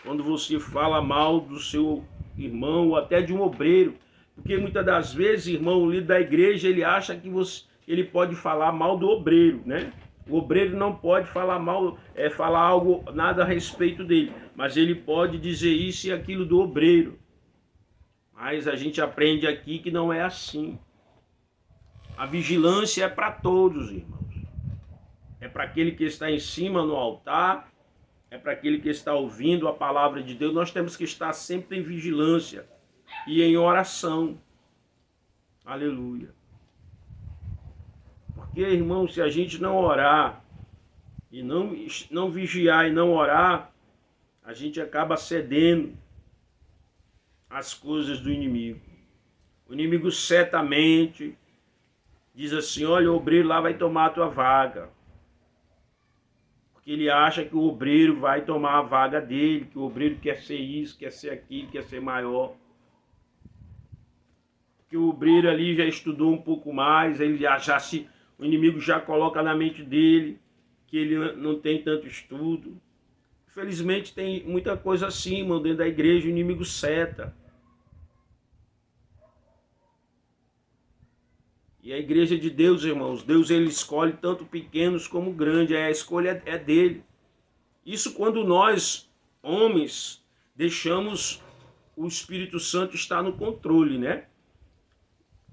quando você fala mal do seu irmão ou até de um obreiro. Porque muitas das vezes, irmão, o líder da igreja, ele acha que ele pode falar mal do obreiro, né? O obreiro não pode falar mal, nada a respeito dele, mas ele pode dizer isso e aquilo do obreiro. Mas a gente aprende aqui que não é assim. A vigilância é para todos, irmãos. É para aquele que está em cima no altar, é para aquele que está ouvindo a palavra de Deus. Nós temos que estar sempre em vigilância e em oração. Aleluia. Porque, irmão, se a gente não orar e não vigiar e não orar, a gente acaba cedendo às coisas do inimigo. O inimigo certamente diz assim: olha, o obreiro lá vai tomar a tua vaga. Porque ele acha que o obreiro vai tomar a vaga dele, que o obreiro quer ser isso, quer ser aquilo, quer ser maior. Que o obreiro ali já estudou um pouco mais, o inimigo já coloca na mente dele que ele não tem tanto estudo. Infelizmente tem muita coisa assim, irmão, dentro da igreja, o inimigo seta. E a igreja de Deus, irmãos, Deus ele escolhe tanto pequenos como grandes, a escolha é dele. Isso quando nós, homens, deixamos o Espírito Santo estar no controle, né?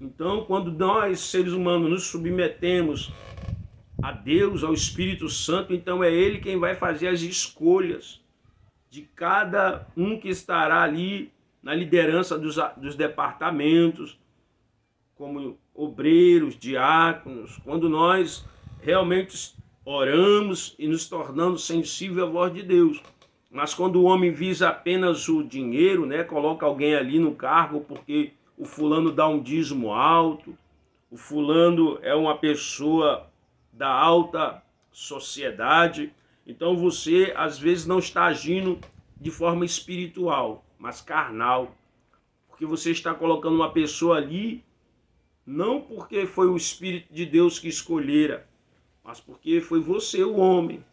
Então, quando nós, seres humanos, nos submetemos a Deus, ao Espírito Santo, então é Ele quem vai fazer as escolhas de cada um que estará ali na liderança dos departamentos, como obreiros, diáconos. Quando nós realmente oramos e nos tornamos sensíveis à voz de Deus. Mas quando o homem visa apenas o dinheiro, né, coloca alguém ali no cargo porque o fulano dá um dízimo alto, o fulano é uma pessoa da alta sociedade, então você às vezes não está agindo de forma espiritual, mas carnal, porque você está colocando uma pessoa ali não porque foi o Espírito de Deus que escolhera, mas porque foi você, o homem.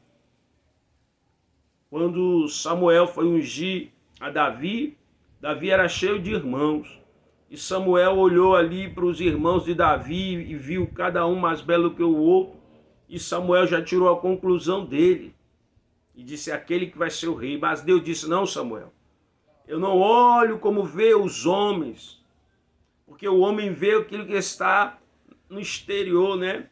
Quando Samuel foi ungir a Davi, Davi era cheio de irmãos. E Samuel olhou ali para os irmãos de Davi e viu cada um mais belo que o outro. E Samuel já tirou a conclusão dele. E disse: aquele que vai ser o rei. Mas Deus disse: não, Samuel, eu não olho como vê os homens. Porque o homem vê aquilo que está no exterior, né?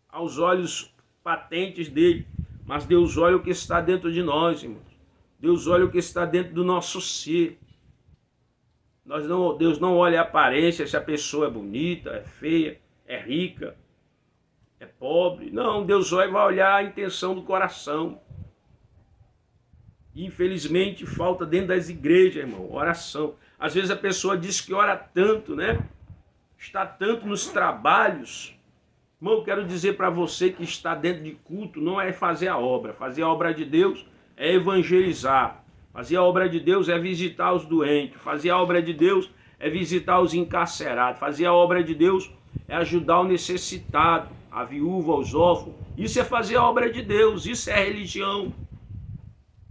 Aos olhos patentes dele. Mas Deus olha o que está dentro de nós, irmãos. Deus olha o que está dentro do nosso ser. Deus não olha a aparência, se a pessoa é bonita, é feia, é rica, é pobre. Não, Deus vai olhar a intenção do coração. Infelizmente, falta dentro das igrejas, irmão, oração. Às vezes a pessoa diz que ora tanto, né? Está tanto nos trabalhos. Irmão, eu quero dizer para você que está dentro de culto não é fazer a obra. Fazer a obra de Deus é evangelizar. Fazer a obra de Deus é visitar os doentes. Fazer a obra de Deus é visitar os encarcerados. Fazer a obra de Deus é ajudar o necessitado, a viúva, os órfãos. Isso é fazer a obra de Deus. Isso é religião.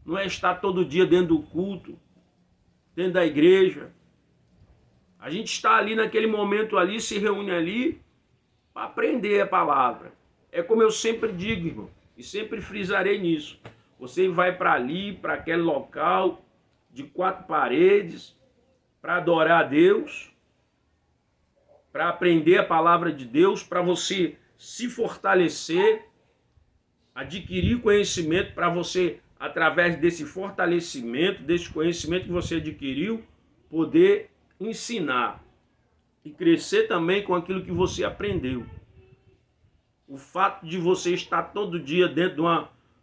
Não é estar todo dia dentro do culto, dentro da igreja. A gente está ali naquele momento ali, se reúne ali para aprender a palavra. É como eu sempre digo, irmão, e sempre frisarei nisso. Você vai para ali, para aquele local de 4 paredes, para adorar a Deus, para aprender a palavra de Deus, para você se fortalecer, adquirir conhecimento, para você, através desse fortalecimento, desse conhecimento que você adquiriu, poder ensinar e crescer também com aquilo que você aprendeu. O fato de você estar todo dia dentro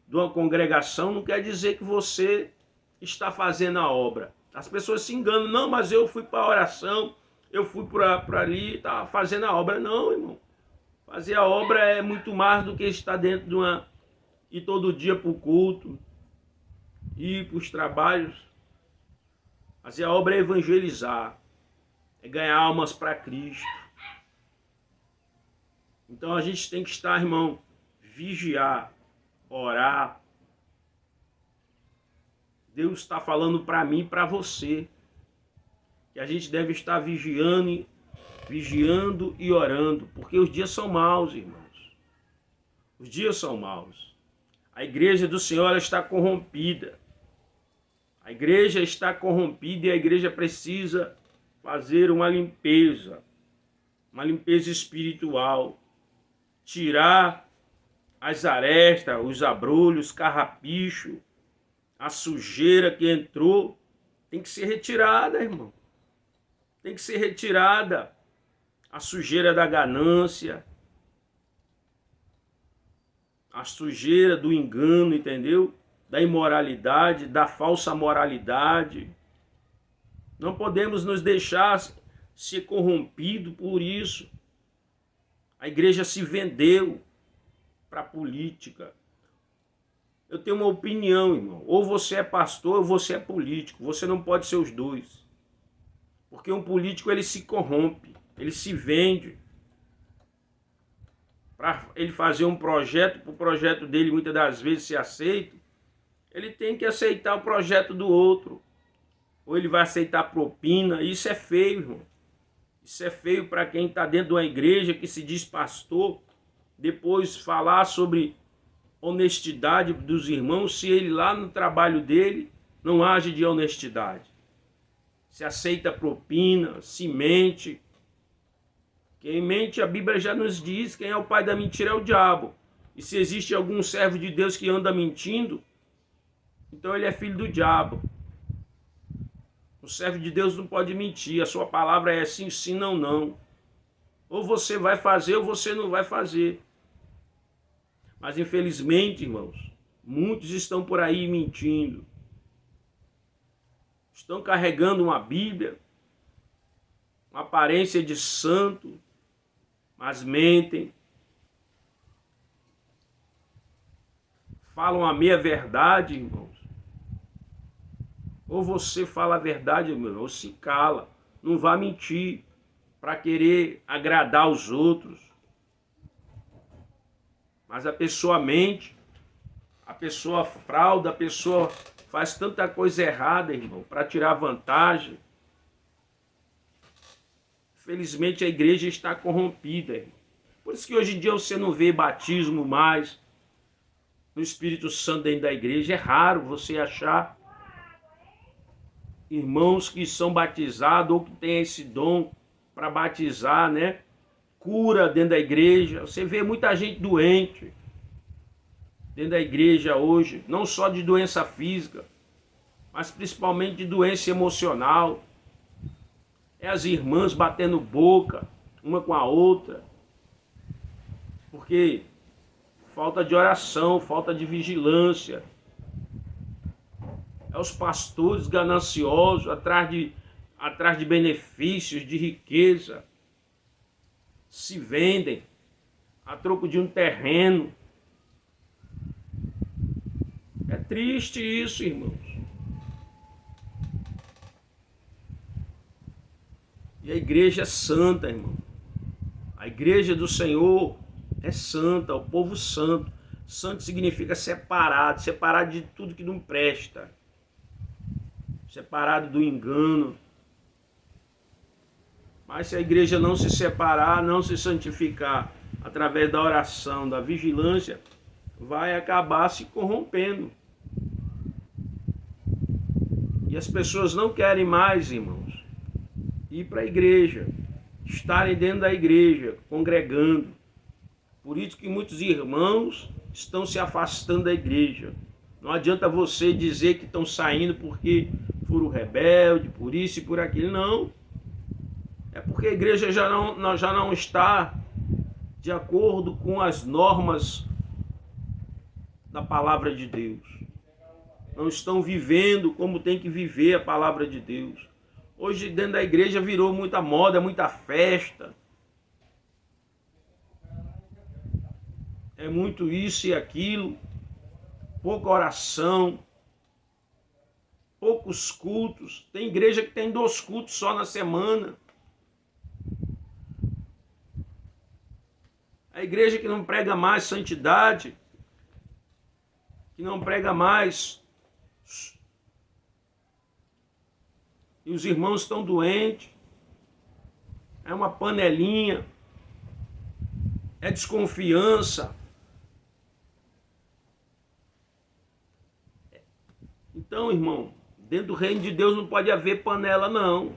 de uma congregação não quer dizer que você está fazendo a obra. As pessoas se enganam: não, mas eu fui para a oração, eu fui para ali, estava fazendo a obra. Não, irmão. Fazer a obra é muito mais do que estar dentro de uma... ir todo dia para o culto, ir para os trabalhos. Fazer a obra é evangelizar, é ganhar almas para Cristo. Então a gente tem que estar, irmão, vigiar, orar. Deus está falando para mim e para você que a gente deve estar vigiando e orando, porque os dias são maus, irmãos. Os dias são maus. A igreja do Senhor ela está corrompida. A igreja está corrompida e a igreja precisa fazer uma limpeza espiritual, tirar as arestas, os abrolhos, carrapicho, a sujeira que entrou, tem que ser retirada, irmão. Tem que ser retirada a sujeira da ganância, a sujeira do engano, entendeu? Da imoralidade, da falsa moralidade. Não podemos nos deixar ser corrompido por isso. A igreja se vendeu para a política. Eu tenho uma opinião, irmão. Ou você é pastor ou você é político. Você não pode ser os dois. Porque um político, ele se corrompe, ele se vende. Para ele fazer um projeto, para o projeto dele muitas das vezes ser aceito, ele tem que aceitar o projeto do outro. Ou ele vai aceitar propina. Isso é feio, irmão. Isso é feio para quem está dentro de uma igreja que se diz pastor, depois falar sobre honestidade dos irmãos, se ele lá no trabalho dele não age de honestidade. Se aceita propina, se mente. Quem mente, a Bíblia já nos diz, quem é o pai da mentira é o diabo. E se existe algum servo de Deus que anda mentindo, então ele é filho do diabo. O servo de Deus não pode mentir, a sua palavra é sim, sim, não, não. Ou você vai fazer ou você não vai fazer. Mas infelizmente, irmãos, muitos estão por aí mentindo. Estão carregando uma Bíblia, uma aparência de santo, mas mentem. Falam a meia verdade, irmãos. Ou você fala a verdade, irmão, ou se cala. Não vá mentir para querer agradar os outros. Mas a pessoa mente, a pessoa frauda, a pessoa faz tanta coisa errada, irmão, para tirar vantagem. Felizmente a igreja está corrompida, irmão. Por isso que hoje em dia você não vê batismo mais no Espírito Santo dentro da igreja. É raro você achar irmãos que são batizados ou que têm esse dom para batizar, né? Cura dentro da igreja. Você vê muita gente doente dentro da igreja hoje, não só de doença física, mas principalmente de doença emocional. É as irmãs batendo boca uma com a outra, porque falta de oração, falta de vigilância. É os pastores gananciosos atrás de benefícios, de riqueza. Se vendem a troco de um terreno. É triste isso, irmãos. E a igreja é santa, irmão. A igreja do Senhor é santa, o povo santo. Santo significa separado, separado de tudo que não presta. Separado do engano. Mas se a igreja não se separar, não se santificar através da oração, da vigilância, vai acabar se corrompendo. E as pessoas não querem mais, irmãos, ir para a igreja, estarem dentro da igreja, congregando. Por isso que muitos irmãos estão se afastando da igreja. Não adianta você dizer que estão saindo porque foram rebeldes, por isso e por aquilo. Não. É porque a igreja já não está de acordo com as normas da palavra de Deus. Não estão vivendo como tem que viver a palavra de Deus. Hoje dentro da igreja virou muita moda, muita festa. É muito isso e aquilo. Pouca oração. Poucos cultos. Tem igreja que tem 2 cultos só na semana. A igreja que não prega mais santidade, que não prega mais, e os irmãos estão doentes, é uma panelinha, é desconfiança. Então, irmão, Dentro do reino de Deus não pode haver panela, não.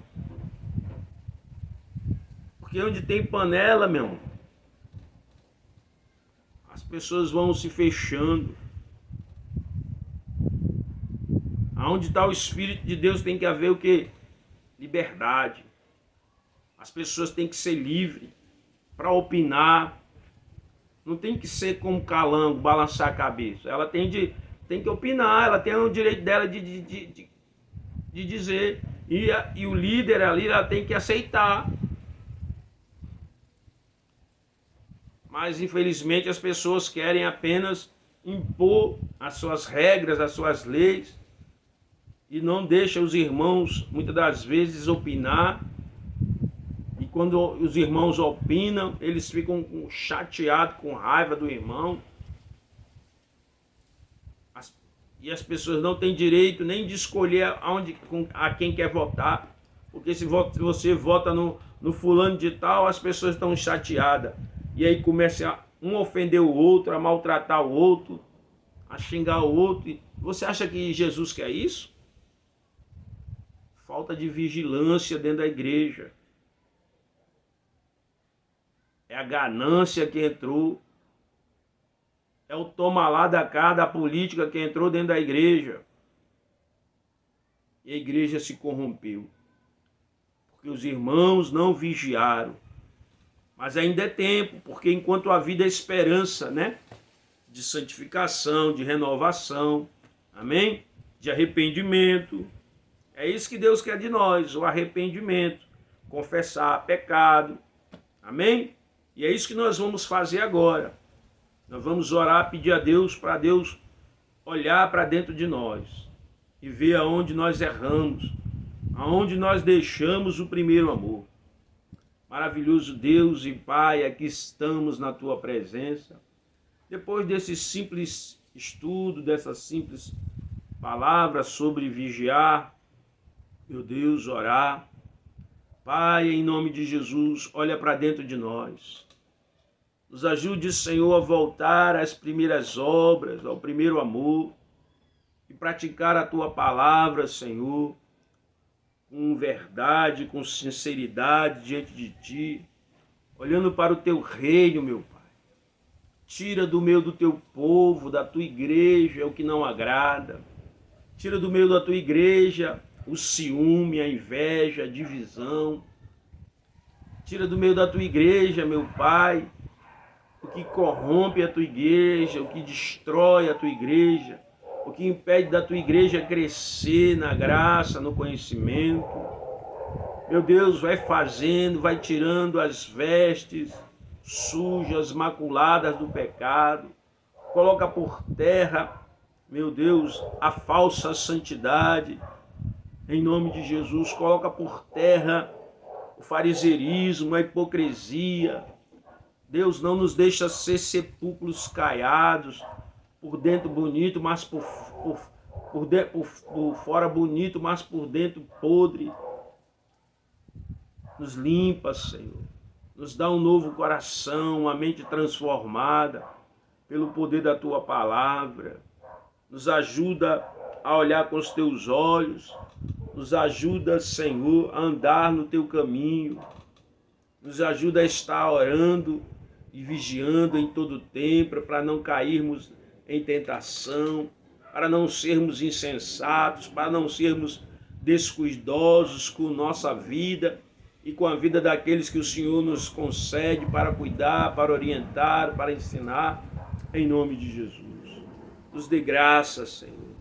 Porque onde tem panela, meu irmão, as pessoas vão se fechando. Aonde está o Espírito de Deus tem que haver o quê? Liberdade. As pessoas têm que ser livres para opinar. Não tem que ser como calango, balançar a cabeça. Ela tem que opinar, ela tem o direito dela de dizer. E o líder ali, ela tem que aceitar. Mas, infelizmente, as pessoas querem apenas impor as suas regras, as suas leis, e não deixam os irmãos, muitas das vezes, opinar. E quando os irmãos opinam, eles ficam chateados, com raiva do irmão. E as pessoas não têm direito nem de escolher a quem quer votar. Porque se você vota no fulano de tal, as pessoas estão chateadas. E aí começa um a ofender o outro, a maltratar o outro, a xingar o outro. Você acha que Jesus quer isso? Falta de vigilância dentro da igreja. É a ganância que entrou. É o toma lá da cá da política que entrou dentro da igreja. E a igreja se corrompeu. Porque os irmãos não vigiaram. Mas ainda é tempo, porque enquanto a vida é esperança, né? De santificação, de renovação, amém? De arrependimento. É isso que Deus quer de nós, o arrependimento, confessar pecado, amém? E é isso que nós vamos fazer agora. Nós vamos orar, pedir a Deus, para Deus olhar para dentro de nós e ver aonde nós erramos, aonde nós deixamos o primeiro amor. Maravilhoso Deus e Pai, aqui estamos na Tua presença. Depois desse simples estudo, dessa simples palavra sobre vigiar, meu Deus, orar. Pai, em nome de Jesus, olha para dentro de nós. Nos ajude, Senhor, a voltar às primeiras obras, ao primeiro amor, e praticar a Tua palavra, Senhor, com verdade, com sinceridade diante de Ti, olhando para o Teu reino, meu Pai. Tira do meio do Teu povo, da Tua igreja, o que não agrada. Tira do meio da Tua igreja o ciúme, a inveja, a divisão. Tira do meio da Tua igreja, meu Pai, o que corrompe a Tua igreja, o que destrói a Tua igreja, o que impede da Tua igreja crescer na graça, no conhecimento. Meu Deus, vai fazendo, vai tirando as vestes sujas, maculadas do pecado. Coloca por terra, meu Deus, a falsa santidade. Em nome de Jesus, coloca por terra o fariseirismo, a hipocrisia. Deus, não nos deixa ser sepulcros caiados, por dentro bonito, mas por fora bonito, mas por dentro podre. Nos limpa, Senhor. Nos dá um novo coração, uma mente transformada pelo poder da Tua palavra. Nos ajuda a olhar com os Teus olhos. Nos ajuda, Senhor, a andar no Teu caminho. Nos ajuda a estar orando e vigiando em todo o tempo, para não cairmos em tentação, para não sermos insensatos, para não sermos descuidosos com nossa vida e com a vida daqueles que o Senhor nos concede para cuidar, para orientar, para ensinar, em nome de Jesus. Nos dê graça, Senhor.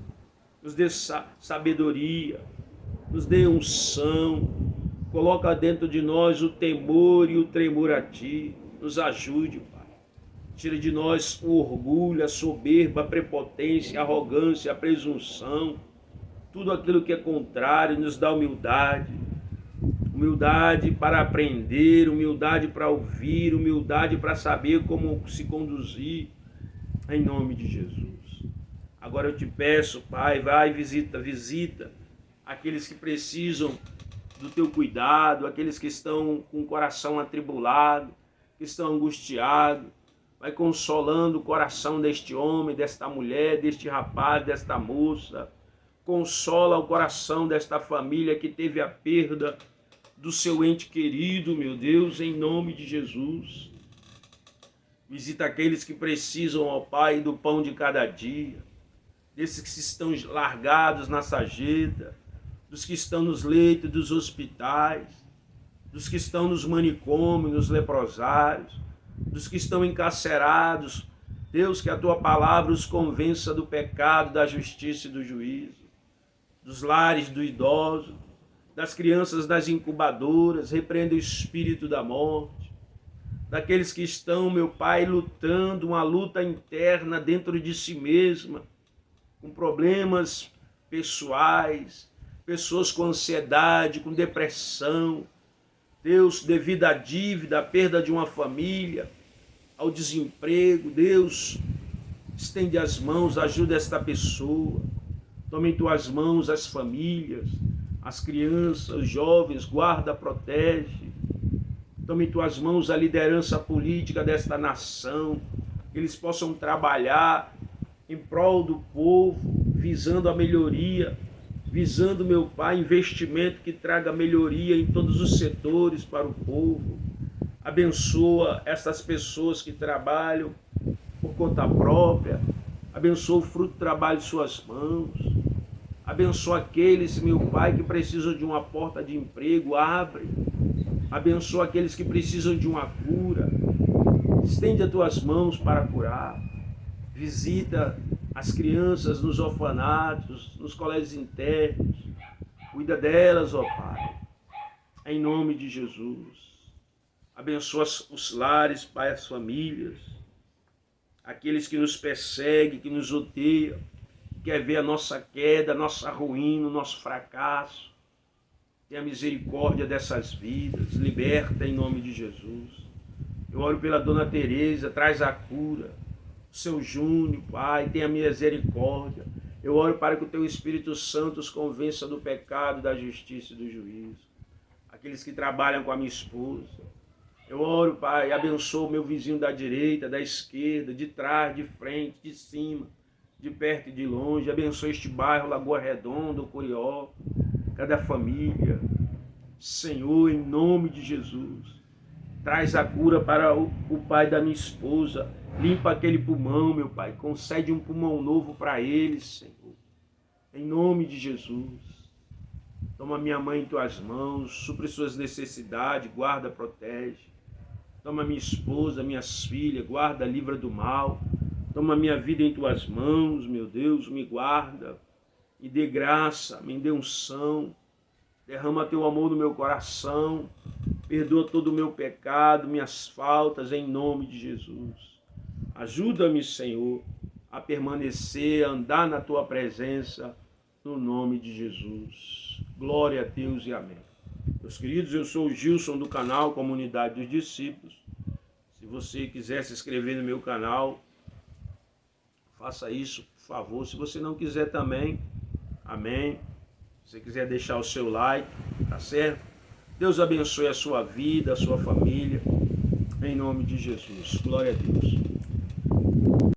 Nos dê sabedoria. Nos dê unção, coloca dentro de nós o temor e o tremor a Ti, nos ajude, Pai. Tira de nós o orgulho, a soberba, a prepotência, a arrogância, a presunção, tudo aquilo que é contrário, nos dá humildade. Humildade para aprender, humildade para ouvir, humildade para saber como se conduzir, em nome de Jesus. Agora eu te peço, Pai, vai, visita aqueles que precisam do Teu cuidado, aqueles que estão com o coração atribulado, que estão angustiados. Vai consolando o coração deste homem, desta mulher, deste rapaz, desta moça. Consola o coração desta família que teve a perda do seu ente querido, meu Deus, em nome de Jesus. Visita aqueles que precisam, ó Pai, do pão de cada dia, desses que estão largados na sarjeta, dos que estão nos leitos dos hospitais, dos que estão nos manicômios, nos leprosários, dos que estão encarcerados. Deus, que a tua palavra os convença do pecado, da justiça e do juízo, dos lares do idoso, das crianças das incubadoras, repreenda o espírito da morte, daqueles que estão, meu Pai, lutando uma luta interna dentro de si mesma, com problemas pessoais, pessoas com ansiedade, com depressão, Deus, devido à dívida, à perda de uma família, ao desemprego. Deus, estende as mãos, ajuda esta pessoa. Tome em tuas mãos as famílias, as crianças, os jovens, guarda, protege. Tome em tuas mãos a liderança política desta nação, que eles possam trabalhar em prol do povo, visando a melhoria, visando, meu Pai, investimento que traga melhoria em todos os setores para o povo. Abençoa essas pessoas que trabalham por conta própria, abençoa o fruto do trabalho de suas mãos, abençoa aqueles, meu Pai, que precisam de uma porta de emprego, abre, abençoa aqueles que precisam de uma cura, estende as tuas mãos para curar, visita as crianças nos orfanatos, nos colégios internos, cuida delas, ó Pai, em nome de Jesus. Abençoa os lares, Pai, as famílias, aqueles que nos perseguem, que nos odeiam, que quer ver a nossa queda, a nossa ruína, o nosso fracasso. Tenha misericórdia dessas vidas, liberta em nome de Jesus. Eu oro pela Dona Tereza, traz a cura. Seu Júnior, Pai, tenha misericórdia. Eu oro para que o teu Espírito Santo os convença do pecado, da justiça e do juízo. Aqueles que trabalham com a minha esposa. Eu oro, Pai, abençoa o meu vizinho da direita, da esquerda, de trás, de frente, de cima, de perto e de longe. Abençoa este bairro, Lagoa Redonda, o Curió, cada família. Senhor, em nome de Jesus, traz a cura para o pai da minha esposa. Limpa aquele pulmão, meu Pai. Concede um pulmão novo para ele, Senhor. Em nome de Jesus. Toma minha mãe em tuas mãos. Supre suas necessidades. Guarda, protege. Toma minha esposa, minhas filhas. Guarda, livra do mal. Toma minha vida em tuas mãos, meu Deus. Me guarda. Me dê graça. Me dê unção. Derrama teu amor no meu coração. Perdoa todo o meu pecado, minhas faltas, em nome de Jesus. Ajuda-me, Senhor, a permanecer, a andar na tua presença, no nome de Jesus. Glória a Deus e amém. Meus queridos, eu sou o Gilson do canal Comunidade dos Discípulos. Se você quiser se inscrever no meu canal, faça isso, por favor. Se você não quiser também, amém. Se você quiser deixar o seu like, tá certo? Deus abençoe a sua vida, a sua família, em nome de Jesus. Glória a Deus.